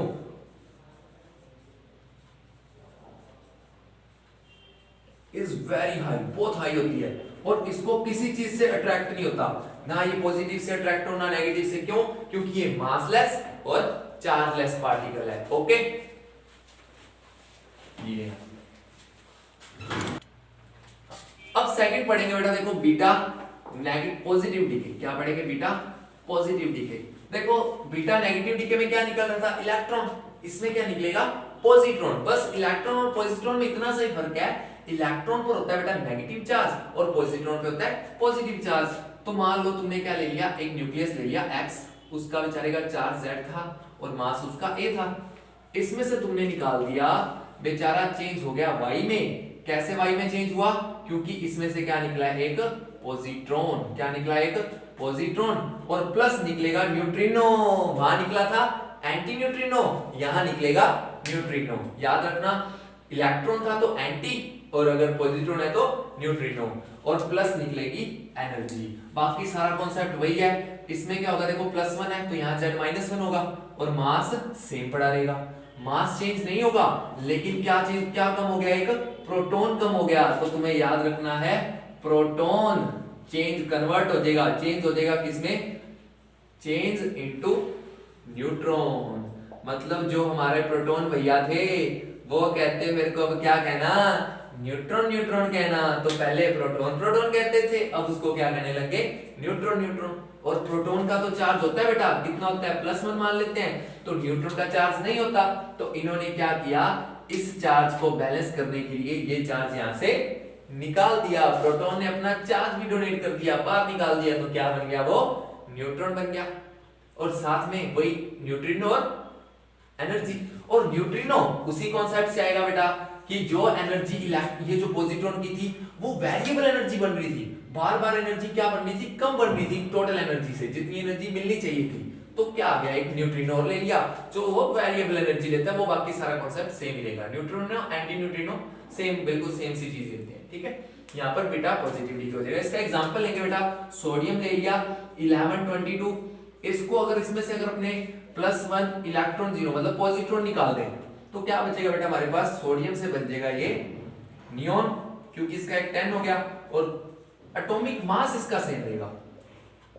is very high, बहुत हाई होती है। और इसको किसी चीज से अट्रैक्ट नहीं होता, ना ये पॉजिटिव से अट्रैक्ट हो ना नेगेटिव से। क्यों? क्योंकि ये मासलेस और चार्जलेस पार्टिकल है। ओके, ये अब सेकंड पढ़ेंगे बेटा, देखो बीटा नेगेटिव पॉजिटिव डीके। क्या पढ़ेंगे? Beta positive decay. देखो बीटा नेगेटिव डीके में क्या निकल रहा था? इलेक्ट्रॉन। इसमें क्या निकलेगा? पॉजिट्रॉन। बस इलेक्ट्रॉन और पॉजिट्रॉन में इतना सा ही फर्क है, इलेक्ट्रॉन पर होता है बेटा नेगेटिव चार्ज और पॉजिट्रॉन पे होता है पॉजिटिव चार्ज। तो मान लो तुमने क्या ले लिया, एक न्यूक्लियस ले लिया X, उसका बेचारे का चार्ज Z था और मास उसका A था। इसमें से तुमने निकाल दिया, बेचारा चेंज हो गया Y में। कैसे Y में चेंज हुआ? क्योंकि इसमें से क्या निकला? एक पॉजिट्रॉन। क्या निकला? एक पॉजिट्रॉन। और प्लस निकलेगा न्यूट्रिनो। वहां निकला था एंटी न्यूट्रिनो, यहां निकलेगा न्यूट्रिनो। याद रखना, इलेक्ट्रॉन था तो एंटी, और अगर पॉजिट्रॉन है तो न्यूट्रिनो, और प्लस निकलेगी एनर्जी। बाकी सारा कॉन्सेप्ट वही है। इसमें क्या होगा? देखो +1 है तो यहाँ Z-1 होगा और मास सेम पड़ा रहेगा। मास चेंज नहीं होगा, लेकिन क्या कम हो गया? एक प्रोटॉन कम हो गया। तो तुम्हें याद रखना है, प्रोटॉन चेंज कन्वर्ट हो जाएगा, चेंज हो जाएगा किसमें? Change into neutron. मतलब जो हमारे प्रोटॉन भैया थे वो कहते मेरे को अब क्या कहना? न्यूट्रॉन कहना। तो पहले प्रोटॉन कहते थे, अब उसको क्या कहने लगे? न्यूट्रॉन। और प्रोटॉन का तो चार्ज होता है बेटा, कितना होता है? +1 मान लेते हैं। तो न्यूट्रॉन का चार्ज नहीं होता। तो इन्होंने क्या किया, इस चार्ज को बैलेंस करने के लिए ये चार्ज यहां से निकाल दिया। प्रोटॉन ने अपना चार्ज भी डोनेट कर दिया, बाहर निकाल दिया। तो क्या बन गया? वो न्यूट्रॉन बन गया। और साथ में वही न्यूट्रिनो और एनर्जी। और न्यूट्रिनो उसी कॉन्सेप्ट से आएगा बेटा कि जो एनर्जी ये जो पॉजिट्रॉन की थी वो वेरिएबल एनर्जी बन रही थी। बार बार एनर्जी क्या बन रही थी? कम बन रही थी टोटल एनर्जी से, जितनी एनर्जी मिलनी चाहिए थी। तो क्या आ गया? एक न्यूट्रिनो और ले लिया जो वो वेरिएबल एनर्जी लेता है। वो बाकी सारा कॉन्सेप्ट सेम ही रहेगा। न्यूट्रिनो एंटी न्यूट्रिनो सेम, बिल्कुल सेम सी चीज लेते हैं। ठीक है, यहाँ पर बेटा पॉजिटिविटी हो जाएगा। इसका एग्जांपल लेंगे बेटा, सोडियम ले लिया 1122। इसको अगर इसमें से अगर अपने +1 इलेक्ट्रॉन 0 मतलब पॉजिट्रॉन निकाल दें तो क्या बचेगा बेटा हमारे पास? सोडियम से बन जाएगा ये नियोन, क्योंकि इसका एक 10 हो गया और एटॉमिक मास इसका सेम रहेगा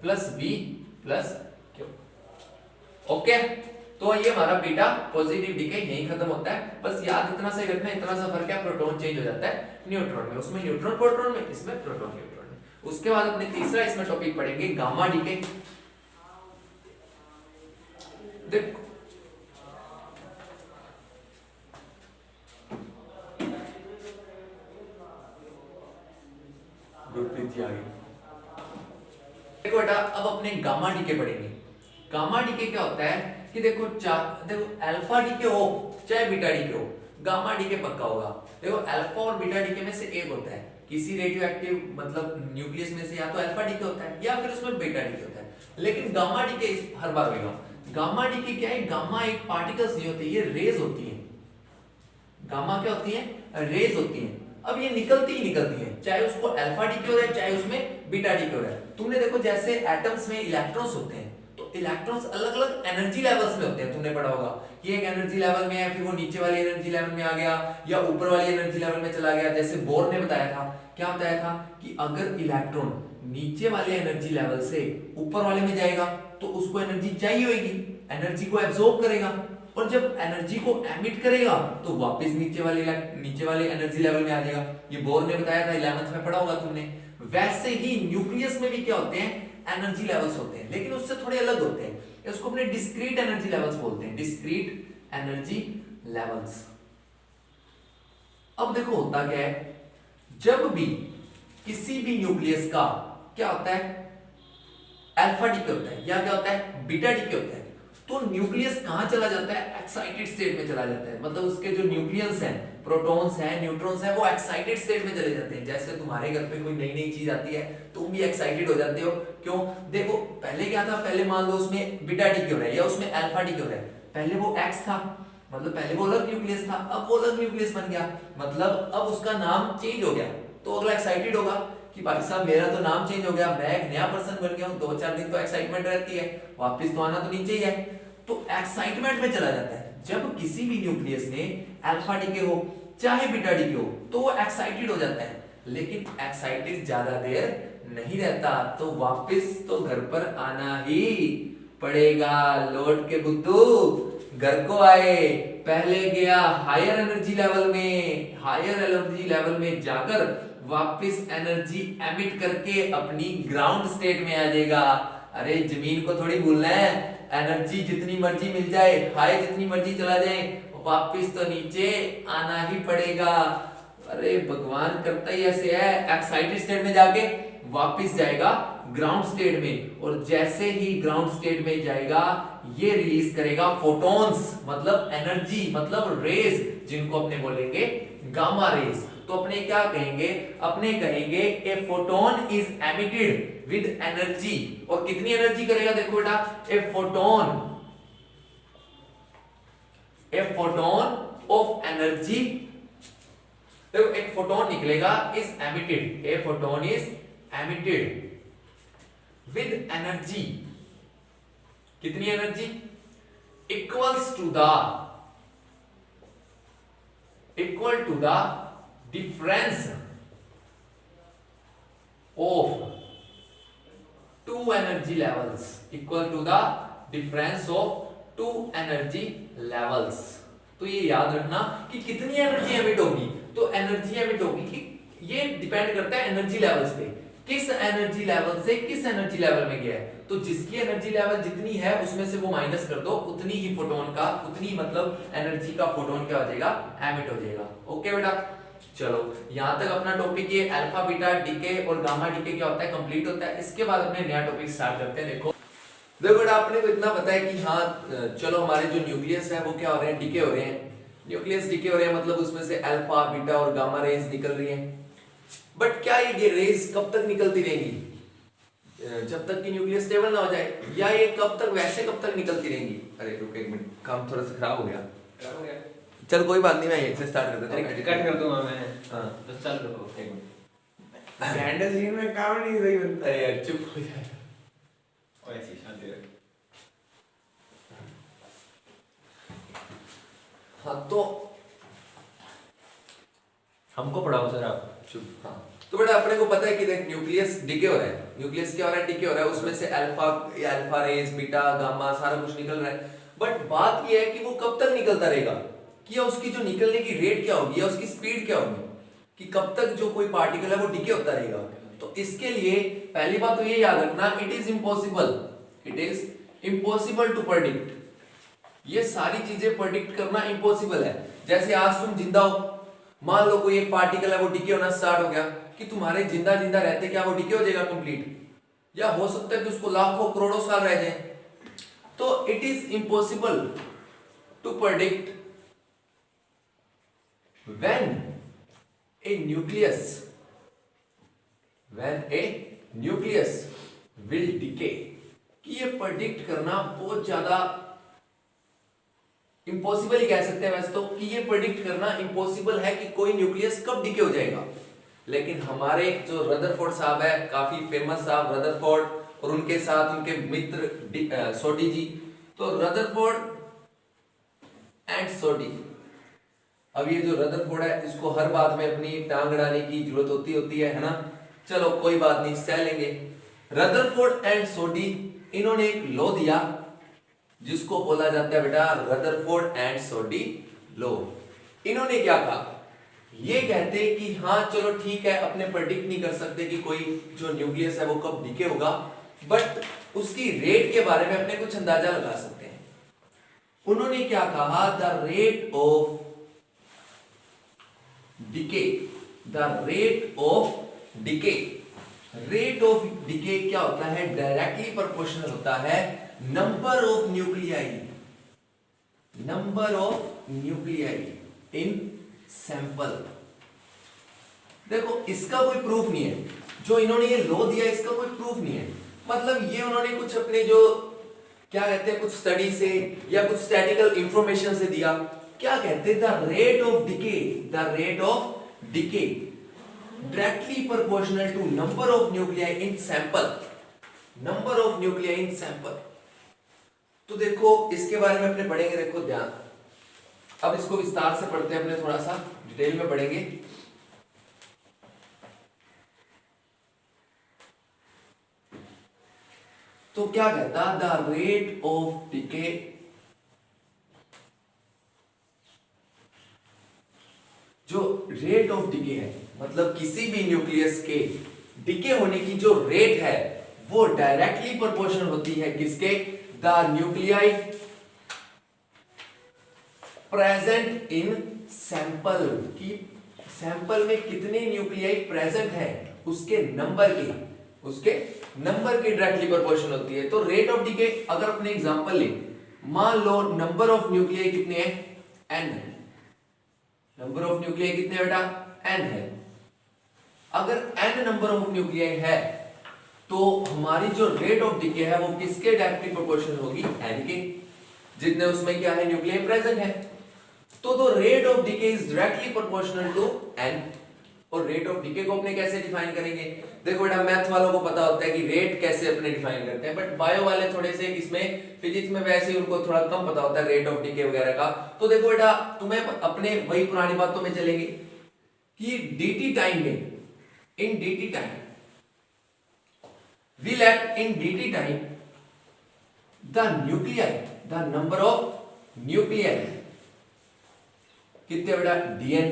+V+Q। ओके, तो ये हमारा बीटा पॉजिटिव डीके यही खत्म होता है। बस याद इतना सा रखना, इतना सा फर्क है, प्रोटॉन चेंज हो जाता है न्यूट्रॉन में। उसमें न्यूट्रॉन प्रोटॉन में, इसमें प्रोटॉन न्यूट्रॉन में। उसके बाद अपने तीसरा इसमें टॉपिक पढ़ेंगे गामा डीके। देखो देखो बेटा, अब अपने गामा डीके पढ़ेंगे। गामा डीके क्या होता है कि देखो अल्फा डीके हो चाहे बीटा डीके हो, गामा डीके पक्का होगा। देखो अल्फा और बीटा डीके में से एक होता है, किसी रेडियो एक्टिव मतलब न्यूक्लियस में से या तो अल्फा डीके होता है या फिर उसमें बीटा डीके होता है, लेकिन गामा डीके हर बार होगा। गामा डीके क्या है? गामा एक पार्टिकल्स नहीं होते, ये रेज होती है। गामा क्या होती है? रेज होती है। अब ये निकलती ही निकलती है, चाहे उसको अल्फा डीके हो रहा है चाहे उसमें बीटा डीके हो रहा है। तुमने देखो जैसे एटम्स में इलेक्ट्रॉन्स होते हैं, तो इलेक्ट्रॉन्स अलग अलग एनर्जी लेवल्स में होते हैं। तुमने पढ़ा होगा कि एक एनर्जी लेवल में है, फिर वो नीचे वाली एनर्जी लेवल में आ गया या ऊपर वाली एनर्जी लेवल में चला गया। जैसे बोर ने बताया था, क्या बताया था कि अगर इलेक्ट्रॉन नीचे वाले एनर्जी लेवल से ऊपर वाले में जाएगा तो उसको एनर्जी चाहिए होगी, एनर्जी को एब्जॉर्ब करेगा, और जब एनर्जी को एमिट करेगा तो वापस नीचे वाले एनर्जी लेवल में आ जाएगा। ये बोर ने बताया था, 11th में पढ़ा होगा तुमने। वैसे ही न्यूक्लियस में भी क्या होते हैं? एनर्जी लेवल्स होते हैं, लेकिन उससे थोड़े अलग होते हैं। इसको अपने डिस्क्रीट एनर्जी लेवल्स बोलते हैं, डिस्क्रीट एनर्जी लेवल्स। अब देखो होता क्या है, जब भी किसी भी न्यूक्लियस का क्या होता है? अल्फा डीके होता है या क्या होता है? बीटा डीके होता है। तो न्यूक्लियस कहां चला जाता है? एक्साइटेड स्टेट में चला जाता है। मतलब उसके जो न्यूक्लियस हैं, प्रोटॉन्स हैं, न्यूट्रॉन्स हैं, वो एक्साइटेड स्टेट में चले जाते हैं। जैसे तुम्हारे घर पे कोई नई नई चीज आती है, तुम भी एक्साइटेड हो जाते हो। क्यों? देखो पहले क्या था, पहले मान लो उसमें बीटा डी क्यों है या उसमें अल्फा डी क्यों है। पहले वो एक्स था, मतलब पहले वो अलग न्यूक्लियस था, अब वो अलग न्यूक्लियस बन गया, मतलब अब उसका नाम चेंज हो गया। तो अगला एक्साइटेड होगा कि भाई साहब मेरा तो नाम चेंज हो गया, मैं एक नया पर्सन बन गया हूं। 2-4 दिन तो एक्साइटमेंट रहती है, वापस तो आना तो नीचे ही है। तो एक्साइटमेंट में चला जाता है। जब किसी भी न्यूक्लियस में अल्फा डी के हो चाहे बीटा डी के हो तो वो एक्साइटेड हो जाता है, लेकिन एक्साइटेड ज्यादा देर नहीं रहता, तो वापस तो घर पर आना ही पड़ेगा। लौट के बुद्धू घर को आए, पहले गया हायर एनर्जी लेवल में, हायर एनर्जी लेवल में जाकर वापस एनर्जी एमिट करके अपनी ग्राउंड स्टेट में आ जाएगा। अरे जमीन को थोड़ी भूलना है, एनर्जी जितनी मर्जी मिल जाए, हाई जितनी मर्जी चला जाए, वापस तो नीचे आना ही पड़ेगा। अरे भगवान करता ही ऐसे है, एक्साइटेड स्टेट में जाके वापस जाएगा ग्राउंड स्टेट में, और जैसे ही ग्राउंड स्टेट में जाएगा ये रिलीज करेगा फोटॉन्स, मतलब एनर्जी, मतलब रेज, जिनको अपने बोलेंगे गामा रेज। तो अपने क्या कहेंगे? अपने कहेंगे ए photon is emitted with energy. और कितनी एनर्जी करेगा? देखो बेटा, ए फोटोन ऑफ एनर्जी, देखो एक फोटोन निकलेगा, is emitted, a photon is emitted with energy. कितनी energy? Equal to the difference of two energy levels, equal to the difference of two energy levels. तो ये याद रखना कि कितनी एनर्जी एमिट होगी। तो एनर्जी एमिट होगी कि ये डिपेंड करता है एनर्जी लेवल्स पे, किस एनर्जी लेवल से किस एनर्जी लेवल में गया है। तो जिसकी एनर्जी लेवल जितनी है उसमें से वो माइनस कर दो, उतनी ही फोटोन का, उतनी मतलब एनर्जी का फोटोन क्या हो जाएगा? एमिट हो जाएगा। ओके बेटा, चलो यहां तक अपना टॉपिक ये अल्फा बीटा डीके और गामा डीके क्या होता है कंप्लीट होता है। इसके बाद अपने नया टॉपिक स्टार्ट करते हैं। देखो बेटा, आपने को इतना पता है कि हाँ चलो हमारे जो न्यूक्लियस है वो क्या हो रहे हैं? डीके हो रहे हैं। न्यूक्लियस डीके हो रहे हैं, मतलब उसमें से अल्फा बीटा और गामा रेज निकल रही हैं। बट क्या ये रेज कब तक निकलती रहेंगी? जब तक कि न्यूक्लियस स्टेबल ना हो जाए, या ये कब तक, वैसे कब तक निकलती रहेंगी? अरे रुक एक मिनट, काम थोड़ा सा खराब हो गया। चल कोई बात नहीं, मैं यहीं से स्टार्ट कर देता हूं। कट कर दूंगा मैं। हां बस चल रुको एक मिनट। हैंडल सीन में काम नहीं सही बनता है यार, चुप हो जा। ओए ऐसी शांति रख। हाँ तो हमको पढ़ाओ सर आप। चुप। हाँ तो बेटा अपने को पता है कि देख न्यूक्लियस डीके हो रहा है, न्यूक्लियस क्या हो रहा है? डीके हो रहा है। उसमें से अल्फा रेज, बीटा, गामा सारा कुछ निकल रहा है। बट बात ये है कि वो कब तक निकलता रहेगा, कि या उसकी जो निकलने की रेट क्या होगी या उसकी स्पीड क्या होगी, कि कब तक जो कोई पार्टिकल है वो डीके होता रहेगा। तो इसके लिए पहली बात तो ये याद रखना, it is impossible to predict. ये सारी चीजें प्रेडिक्ट करना इम्पॉसिबल है। जैसे आज तुम जिंदा हो, मान लो कोई एक पार्टिकल है वो डीके होना स्टार्ट हो गया, कि तुम्हारे जिंदा रहते क्या वो डीके हो जाएगा कंप्लीट, या हो सकता है कि उसको लाखों करोड़ों साल रह जाए। तो it is impossible to predict when a nucleus will decay, कि ये प्रेडिक्ट करना बहुत ज्यादा इम्पॉसिबल ही कह सकते हैं वैसे तो, कि ये प्रेडिक्ट करना इम्पॉसिबल है कि कोई न्यूक्लियस कब डीके हो जाएगा। लेकिन हमारे जो रदरफोर्ड साहब है, काफी फेमस साहब रदरफोर्ड, और उनके साथ उनके मित्र सोडी जी, तो रदरफोर्ड एंड सोडी, अब ये जो रदरफोर्ड है इसको हर बात में अपनी टांग अड़ाने की जरूरत होती है ना। चलो कोई बात नहीं, सह लेंगे। रदरफोर्ड एंड सोडी इन्होंने एक लॉ दिया जिसको बोला जाता है बेटा रदरफोर्ड एंड सोडी लॉ। इन्होंने क्या कहा? ये कहते कि हाँ चलो ठीक है, अपने प्रेडिक्ट नहीं कर सकते कि कोई जो न्यूक्लियस है वो कब डीके होगा, बट उसकी रेट के बारे में अपने कुछ अंदाजा लगा सकते हैं। उन्होंने क्या कहा? द रेट ऑफ डीके क्या होता है? डायरेक्टली प्रोपोर्शनल होता है number of nuclei, number of nuclei in sample. देखो इसका कोई प्रूफ नहीं है, जो इन्होंने ये लॉ दिया इसका कोई प्रूफ नहीं है। मतलब ये उन्होंने कुछ अपने जो क्या कहते हैं कुछ स्टडी से या कुछ स्टैटिकल इंफॉर्मेशन से दिया। क्या कहते हैं the rate of decay, the rate of decay directly proportional to number of nuclei in sample, number of nuclei in sample. तो देखो इसके बारे में अपने पढ़ेंगे, देखो ध्यान, अब इसको विस्तार से पढ़ते हैं, अपने थोड़ा सा डिटेल में पढ़ेंगे। तो क्या कहता द रेट ऑफ डिके, जो रेट ऑफ डिके है मतलब किसी भी न्यूक्लियस के डिके होने की जो रेट है वो डायरेक्टली प्रोपोर्शनल होती है किसके, the nuclei present in sample, की सैंपल में कितने न्यूक्लियाई प्रेजेंट है उसके नंबर के, उसके नंबर के डायरेक्टली प्रोपोर्शनल होती है। तो रेट ऑफ डिके अगर अपने एग्जांपल ले, मान लो नंबर ऑफ न्यूक्लियाई कितने हैं, n है, नंबर ऑफ न्यूक्लियाई कितने बेटा, n है। अगर n नंबर ऑफ न्यूक्लियाई है तो हमारी जो रेट ऑफ डिके है वो किसके डायरेक्टली प्रोपोर्शनल होगी, n के, जितने उसमें क्या है न्यूक्लियाई प्रेजेंट है। तो rate of decay is directly proportional to n। और रेट ऑफ डिके को अपने कैसे डिफाइन करेंगे, देखो बेटा मैथ वालों को पता होता है कि रेट कैसे अपने डिफाइन करते हैं, बट बायो वाले थोड़े से इसमें फिजिक्स में वैसे ही उनको थोड़ा कम पता होता है रेट ऑफ डिके वगैरह का। तो देखो बेटा तुम्हें अपने वही पुरानी बातों में चलेंगे कि dt टाइम में, इन dt time will act in dt time the nuclei, the number of nuclei कितने बेटा dn,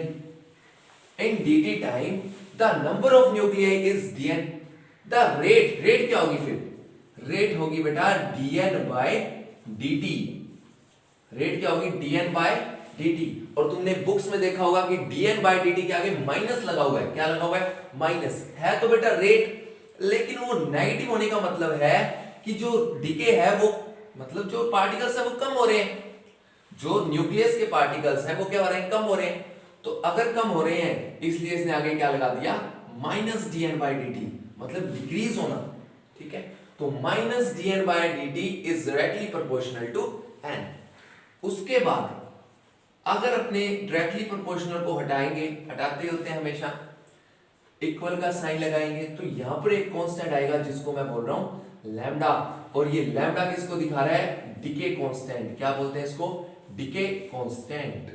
in dt time the number of nuclei is dn, the rate क्या होगी फिर, रेट होगी बेटा dn by dt, रेट क्या होगी dn by dt। और तुमने बुक्स में देखा होगा कि dn by dt के आगे माइनस लगा हुआ है, क्या लगा हुआ है, माइनस है तो बेटा रेट, लेकिन वो नेगेटिव होने का मतलब है कि जो डिके है वो मतलब जो पार्टिकल्स है वो कम हो रहे हैं, जो न्यूक्लियस के पार्टिकल्स हैं वो क्या हो रहे हैं, कम हो रहे हैं। तो अगर कम हो रहे हैं इसलिए इसने आगे क्या लगा दिया, माइनस dn by dt, मतलब डिक्रीज होना, ठीक है। तो minus dn by dt is directly proportional to n। उसके बाद अगर अपने डायरेक्टली प्रोपोर्शनल को हटाएंगे, हटाते होते हैं हमेशा, इक्वल का साइन लगाएंगे तो यहां पर एक कांस्टेंट आएगा जिसको मैं बोल रहा हूं लैम्डा, और ये लैम्डा किसको दिखा रहा है, डिके कांस्टेंट, क्या बोलते हैं इसको, डिके कांस्टेंट।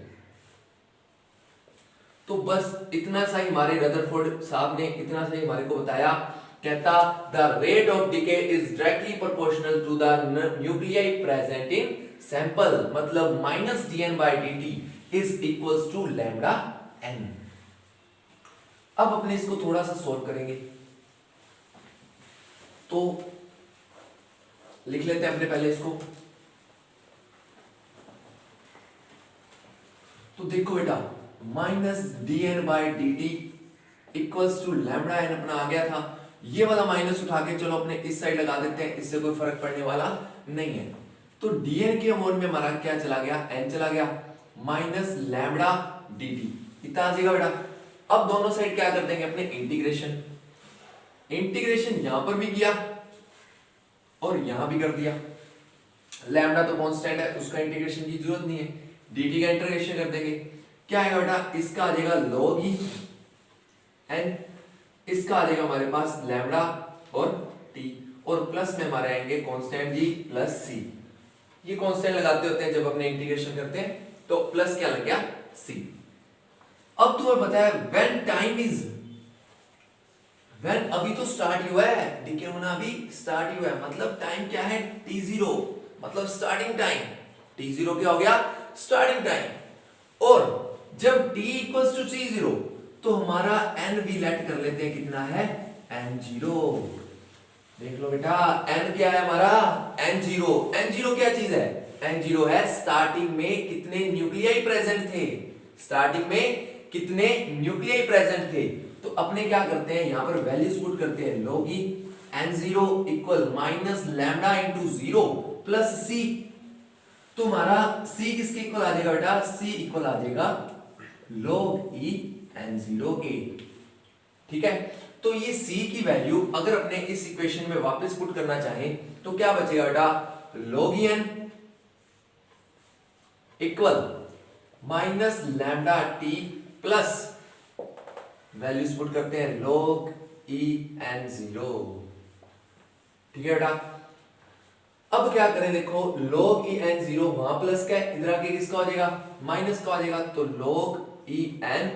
तो बस इतना सा ही हमारे रदरफोर्ड साहब ने इतना सा ही हमारे को बताया, कहता the rate of decay is directly proportional to the nuclei present in sample, मतलब minus dn by dt is equals to lambda n। अब अपने इसको थोड़ा सा सोल्व करेंगे, तो लिख लेते हैं अपने पहले इसको। तो देखो बेटा minus dn by dt equals to lambda n अपना आ गया था, ये वाला माइनस उठा के चलो अपने इस साइड लगा देते हैं, इससे कोई फर्क पड़ने वाला नहीं है। तो dn के अमोल में हमारा क्या चला गया, n चला गया, माइनस लैम्डा dt इतना आ जाएगा बेटा। अब दोनों साइड क्या कर देंगे अपने इंटीग्रेशन, इंटीग्रेशन यहां पर भी किया और यहां भी कर दिया, लैम्डा तो कांस्टेंट है उसका इंटीग्रेशन की जरूरत नहीं है, dt का इंटीग्रेशन कर देंगे, क्या आएगा बेटा, इसका आ जाएगा log e n, इसका आ जाएगा हमारे पास लैम्डा और t, और प्लस में हमारे आएंगे कांस्टेंट g प्लस c। ये कांस्टेंट लगाते होते हैं जब अपने इंटीग्रेशन करते हैं, तो प्लस क्या लग गया c। अब तुम्हें पता है व्हेन टाइम इज, व्हेन अभी तो स्टार्ट हुआ है, डिके होना अभी स्टार्ट हुआ है, मतलब टाइम क्या है t0, मतलब स्टार्टिंग टाइम, t0 क्या हो गया, स्टार्टिंग टाइम। और जब t इक्वल्स टू c0 तो हमारा n भी लेट कर लेते हैं, कितना है n0, देख लो बेटा n क्या है हमारा, n0, n0 क्या चीज है, n0 है स्टार्टिंग में कितने न्यूक्लियाई प्रेजेंट थे, स्टार्टिंग में कितने न्यूक्लियाई प्रेजेंट थे। तो अपने क्या करते हैं यहां पर वैल्यूज पुट करते हैं, log n0 equal minus lambda into 0, plus C. तुम्हारा सी किसके इक्वल आ जाएगा बेटा? सी इक्वल आ जाएगा log e n0 के। ठीक है, तो ये c की वैल्यू अगर अपने इस इक्वेशन में वापस पुट करना चाहें तो क्या बचेगा बेटा? log n equal minus lambda T plus values put करते हैं log e n0। ठीक है बेटा, अब क्या करें? देखो log e n0 वहां प्लस का है, इधर आके किसका हो जाएगा? माइनस का हो जाएगा। तो log e n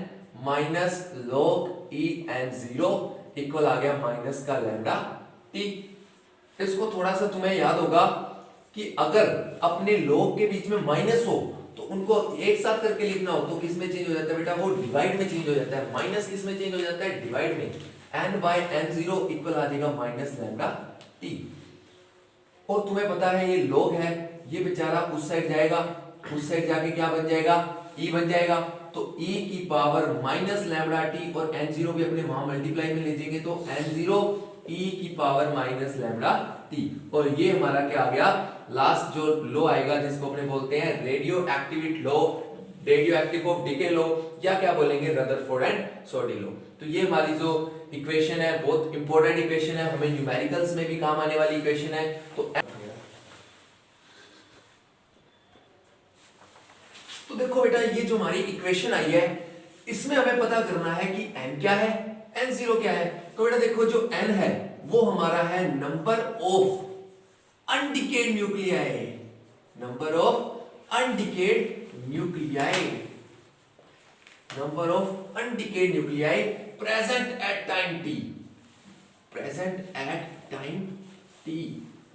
minus log e n0 equal आ गया माइनस का लैम्डा टी। इसको थोड़ा सा तुम्हें याद होगा कि अगर अपने log के बीच में माइनस हो तो उनको एक साथ करके लिखना हो तो किस में चेंज हो जाता है बेटा? वो डिवाइड में चेंज हो जाता है। माइनस किस में चेंज हो जाता है? डिवाइड में। n बाय n0 इक्वल आ जाएगा माइनस लैम्डा टी। और तुम्हें पता है ये log है, ये बेचारा उस साइड जाएगा, उस साइड जाके क्या बन जाएगा? e बन जाएगा। तो e की पावर माइनस लैम्डा टी और n0 भी अपने वहां मल्टीप्लाई में ले जाएंगे तो n0 e की पावर माइनस लैम्डा टी। और ये हमारा क्या आ गया? लास्ट जो लो आएगा जिसको अपने बोलते हैं radioactivity law, radioactive of decay law, या क्या बोलेंगे? Rutherford and Soddy law. तो ये हमारी जो इक्वेशन है बहुत इंपॉर्टेंट इक्वेशन है, हमें न्यूमेरिकल्स में भी काम आने वाली इक्वेशन है। तो देखो बेटा ये जो हमारी इक्वेशन आई है इसमें हमें पता करना है कि n क्या है, n0 क्या है। तो बेटा देखो जो n है वो हमारा है number of undecayed nuclei, number of undecayed nuclei, number of undecayed nuclei present at time t, present at time t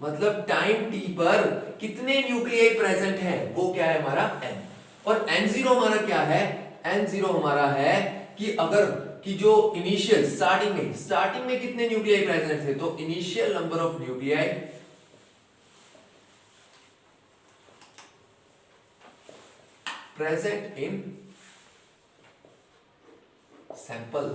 मतलब टाइम t पर कितने न्यूक्लियाई प्रेजेंट हैं वो क्या है? हमारा n। और n0 हमारा क्या है? n0 हमारा है कि अगर कि जो इनिशियल स्टार्टिंग में कितने न्यूक्लियाई प्रेजेंट थे, तो initial number of nuclei present in sample,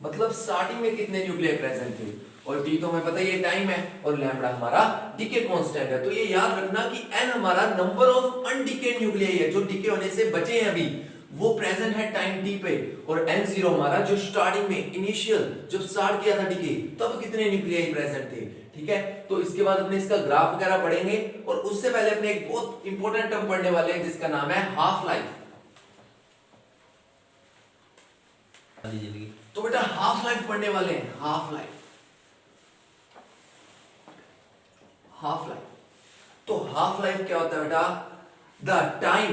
मतलब स्टार्टिंग में कितने न्यूक्लियाई प्रेजेंट थे। और t तो हमें पता ही है टाइम है, और लैम्डा हमारा डीके कांस्टेंट है। तो ये याद रखना कि n हमारा नंबर ऑफ अनडिकेड न्यूक्लियाई है, जो डीके होने से बचे हैं अभी, वो प्रेजेंट है टाइम t पे। और n0 हमारा जो स्टार्टिंग में इनिशियल जब स्टार्ट किया था डीके तब कितने न्यूक्लियाई प्रेजेंट थे। ठीक है, तो इसके बाद अपने इसका ग्राफ वगैरह पढ़ेंगे, और उससे पहले अपने एक बहुत इंपॉर्टेंट टर्म पढ़ने वाले हैं जिसका नाम है हाफ लाइफ। तो बेटा हाफ लाइफ पढ़ने वाले हैं, हाफ लाइफ, हाफ लाइफ। तो हाफ लाइफ क्या होता है बेटा? The time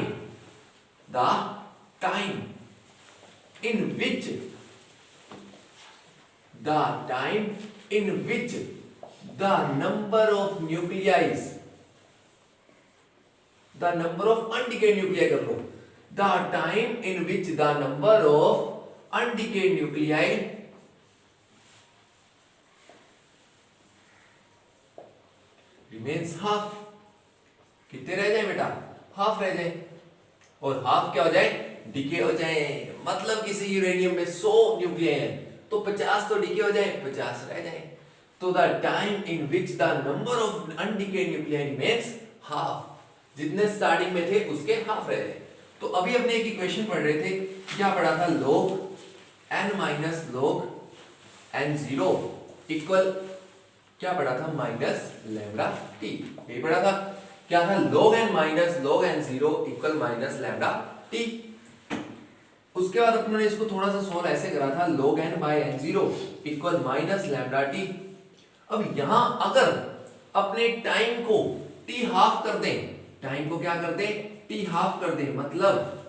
in which the number of nucleis, the number of undecayed nuclei कर लो, the time in which the number of undecayed nuclei remains half. कितने रह जाए बेटा? हाफ रह जाए। और हाफ क्या हो जाए? डिके हो जाए। मतलब किसी यूरेनियम में 100 न्यूक्लियाई है तो 50 तो डिके हो जाए, 50 रह जाए। तो the time in which the number of undecayed nuclei remains half, जितने स्टार्टिंग में थे उसके हाफ रह जाए। तो अभी अपने एक इक्वेशन पढ़ रहे थे, क्या पढ़ा था? log n minus log n0 equal क्या पढ़ा था? Minus lambda T. ये पढ़ा था क्या था? log n minus log n0 equal minus lambda T. उसके बाद अपने ने इसको थोड़ा सा सोल्व ऐसे करा था, log n by n0 equal minus lambda t. अब यहां अगर अपने टाइम को t हाफ कर दें, टाइम को क्या कर दें? t हाफ कर दें, मतलब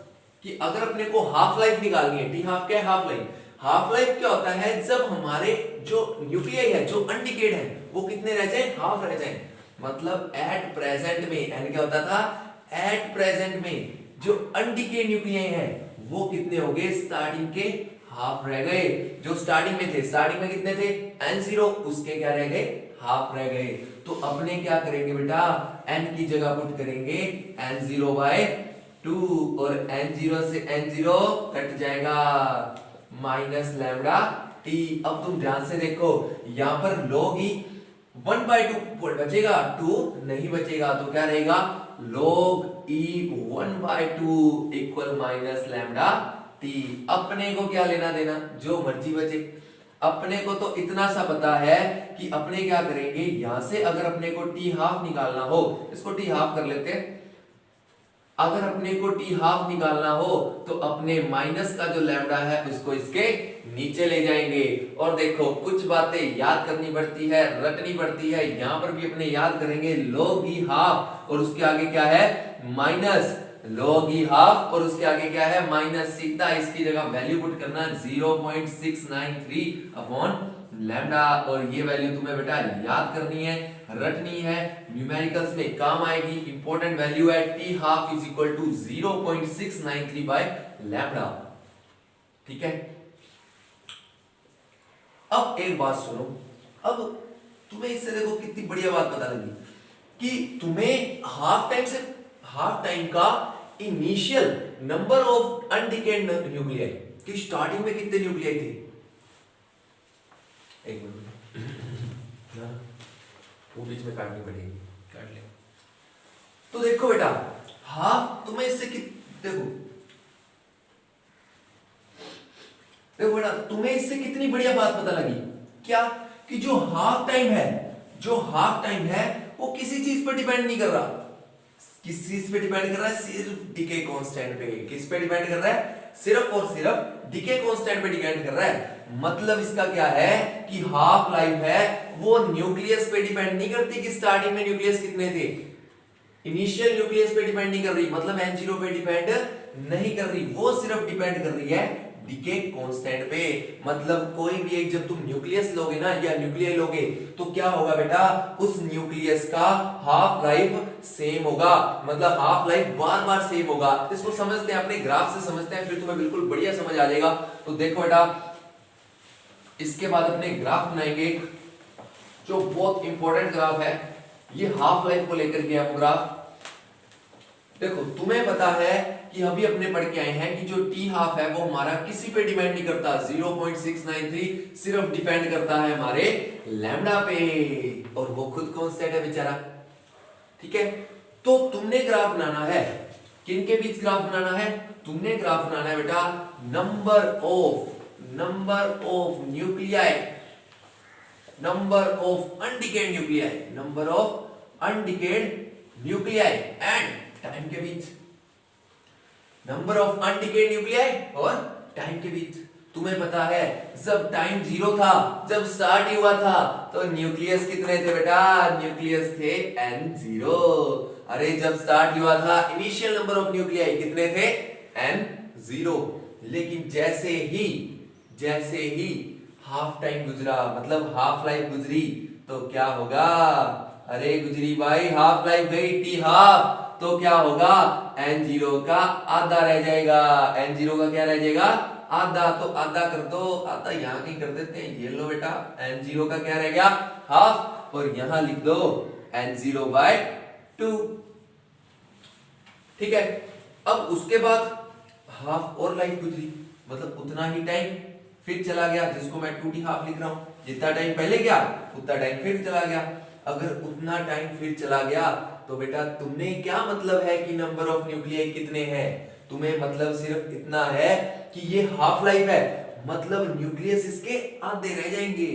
कि अगर अपने को हाफ लाइफ निकालनी है, t हाफ क्या है? Half life. हाफ लाइफ क्या होता है? जब हमारे जो न्यूक्लियाई है जो अनडिकेड है वो कितने रह जाए? हाफ रह जाए। मतलब एट प्रेजेंट में n क्या होता था? एट प्रेजेंट में जो अनडिकेड न्यूक्लियाई है वो कितने हो गए? स्टार्टिंग के हाफ रह गए। जो स्टार्टिंग में थे, स्टार्टिंग में कितने थे? n0, उसके क्या रह गए? हाफ रह गए। तो अपने क्या करेंगे बेटा? n की जगह पुट करेंगे n0 बाय 2, और n0 से n0 कट जाएगा, माइनस लैम्डा टी। अब तुम ध्यान से देखो, यहां पर log e 1/2 बचेगा, 2 नहीं बचेगा, तो क्या रहेगा log e 1/2 equal minus lambda t। अपने को क्या लेना देना, जो मर्जी बचे। अपने को तो इतना सा पता है कि अपने क्या करेंगे, यहां से अगर अपने को t हाफ निकालना हो, इसको t हाफ कर लेते हैं। अगर अपने को t हाफ निकालना हो तो अपने माइनस का जो लैम्डा है उसको इसके नीचे ले जाएंगे। और देखो कुछ बातें याद करनी पड़ती है, रटनी पड़ती है, यहां पर भी अपने याद करेंगे log e हाफ और उसके आगे क्या है माइनस, log e हाफ और उसके आगे क्या है माइनस। सीधा इसकी जगह वैल्यू पुट करना 0.693 अपॉन लैम्डा, और ये वैल्यू तुम्हें बेटा याद करनी है, रटनी है, न्यूमेरिकल्स में काम आएगी। इंपॉर्टेंट वैल्यू है t half is equal to 0.693 by lambda. ठीक है, अब एक बात सुनो, अब तुम्हें इससे देखो कितनी बढ़िया बात पता लगी कि तुम्हें हाफ टाइम का initial number of undecayed nuclei कि स्टार्टिंग में कितने न्यूक्लियाई थे। एक मिनट वो बीच में काटनी पड़ेगी, काट ले। तो देखो बेटा हाफ तुम्हें इससे देखो बेटा तुम्हें इससे कितनी बढ़िया बात पता लगी, क्या कि जो हाफ टाइम है वो किसी चीज पर डिपेंड नहीं कर रहा। किस चीज पे डिपेंड कर रहा है, सिर्फ डीके कांस्टेंट पे। किस पे डिपेंड कर रहा है, सिर्फ और सिर्फ डीके कांस्टेंट पे डिपेंड कर रहा है। मतलब इसका क्या है कि हाफ लाइफ है वो न्यूक्लियस पे डिपेंड नहीं करती कि स्टार्टिंग में न्यूक्लियस कितने थे, इनिशियल न्यूक्लियस पे डिपेंड नहीं कर रही, मतलब n0 पे डिपेंड नहीं कर रही, वो सिर्फ डिपेंड कर रही है डीके कांस्टेंट पे। मतलब कोई भी एक जब तुम न्यूक्लियस लोगे ना या न्यूक्लियाई लोगे तो क्या होगा बेटा, उस न्यूक्लियस का हाफ लाइफ सेम होगा, मतलब हाफ लाइफ बार बार सेम होगा। इसको समझते हैं, अपने ग्राफ से समझते हैं, फिर तुम्हें बिल्कुल बढ़िया समझ आ जाएगा। तो देखो बेटा इसके बाद अपने ग्राफ बनाएंगे जो बहुत इंपॉर्टेंट ग्राफ है, ये हाफ लाइफ को लेकर के है ग्राफ। देखो तुम्हें पता है कि अभी अपने पढ़ के आए हैं कि जो t हाफ है वो हमारा किसी पे डिपेंड नहीं करता, 0.693 सिर्फ डिपेंड करता है हमारे लैम्डा पे, और वो खुद कांस्टेंट है बेचारा। ठीक है, तो तुमने ग्राफ बनाना है, किनके बीच ग्राफ बनाना है, तुमने ग्राफ बनाना है बेटा number of nuclei, number of undecayed nuclei and time के बीच, नंबर ऑफ अनडिकेड न्यूक्लियाई और टाइम के बीच। तुम्हें पता है जब टाइम 0 था, जब स्टार्ट हुआ था तो न्यूक्लियस कितने थे बेटा, न्यूक्लियस थे n0। अरे जब स्टार्ट हुआ था इनिशियल नंबर ऑफ न्यूक्लियाई कितने थे n0। लेकिन जैसे ही हाफ टाइम गुजरा, मतलब हाफ लाइफ गुजरी, तो क्या होगा, अरे गुजरी भाई हाफ लाइफ गई t हाफ, तो क्या होगा n0 का आधा रह जाएगा। n0 का क्या रह जाएगा, आधा। तो आधा कर दो, आधा यहां कहीं कर देते हैं, ये लो बेटा n0 का क्या रह गया हाफ, और यहां लिख दो n0/2। ठीक है, अब उसके बाद हाफ और लाइफ गुजरी, मतलब उतना ही टाइम फिर चला गया, जिसको मैं 2t हाफ लिख रहा हूं, जितना टाइम पहले गया उतना टाइम फिर चला गया। अगर उतना टाइम फिर चला गया तो बेटा तुम्हें क्या मतलब है कि नंबर ऑफ न्यूक्लियाई कितने हैं, तुम्हें मतलब सिर्फ इतना है कि ये हाफ लाइफ है, मतलब न्यूक्लियस इसके आधे रह जाएंगे।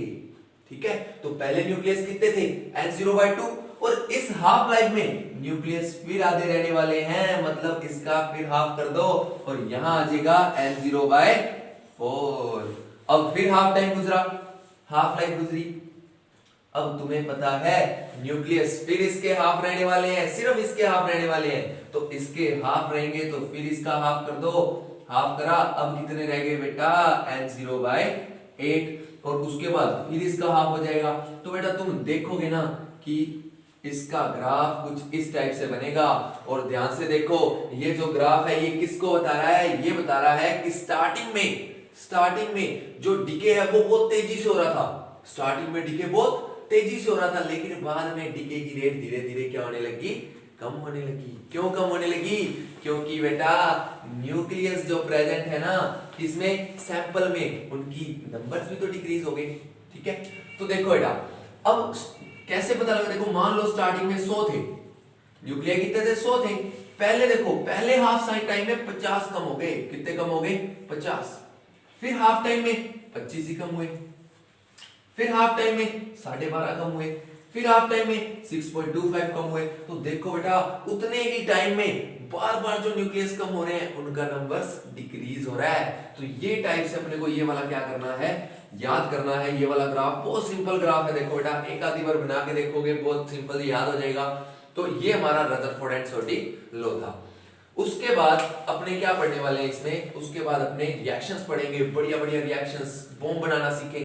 ठीक है, तो पहले न्यूक्लियस कितने थे n0/2, और इस हाफ लाइफ में न्यूक्लियस फिर आधे रहने वाले हैं, मतलब इसका फिर हाफ कर दो और यहां आ जाएगा n0/4। अब फिर हाफ टाइम गुजरा, हाफ लाइफ गुजरी, अब तुम्हें पता है न्यूक्लियस फिर इसके हाफ रहने वाले हैं, सिर्फ इसके हाफ रहने वाले हैं, तो इसके हाफ रहेंगे तो फिर इसका हाफ कर दो, हाफ करा, अब कितने रह गए बेटा n0/8, और उसके बाद फिर इसका हाफ हो जाएगा। तो बेटा तुम देखोगे ना कि इसका ग्राफ कुछ इस टाइप से बनेगा, और ध्यान से देखो ये जो ग्राफ है ये किसको बता रहा है, ये बता रहा है कि स्टार्टिंग में जो डीके है वो बहुत तेजी से हो रहा था, स्टार्टिंग में डीके बहुत तेजी से हो रहा था, लेकिन बाद में डीके की रेट धीरे धीरे क्या होने लगी, कम होने लगी। क्यों कम होने लगी, क्योंकि बेटा न्यूक्लियस जो प्रेजेंट है ना इसमें सैंपल में, उनकी नंबर्स भी तो डिक्रीज हो गए। ठीक है, तो देखो बेटा अब कैसे पता लगा? देखो मान लो स्टार्टिंग में 100 थे न्यूक्लियाई, कितने थे? 100 थे। पहले देखो पहले हाफ साइड टाइम में 50 कम हो गए। कितने कम हो गए? 50। फिर हाफ टाइम में 25 ही कम हुए। फिर हाफ टाइम में 12.5 कम हुए। फिर हाफ टाइम में 6.25 कम हुए। तो देखो बेटा उतने ही टाइम में बार बार जो न्यूक्लियस कम हो रहे हैं उनका नंबर्स डिक्रीज हो रहा है। तो ये टाइप से अपने को ये वाला क्या करना है? याद करना है। ये वाला ग्राफ बहुत सिंपल ग्राफ है। देखो बेटा एक आधी बार बना के देखोगे बहुत सिंपल याद हो जाएगा। तो ये हमारा रदरफोर्ड एंड शोर्टी लॉ था। उसके बाद अपने क्या पढ़ने वाले हैं इसमें? उसके बाद अपने रिएक्शंस पढ़ेंगे, बढ़िया बढ़िया रिएक्शंस, बॉम्ब बनाना सीखेंगे।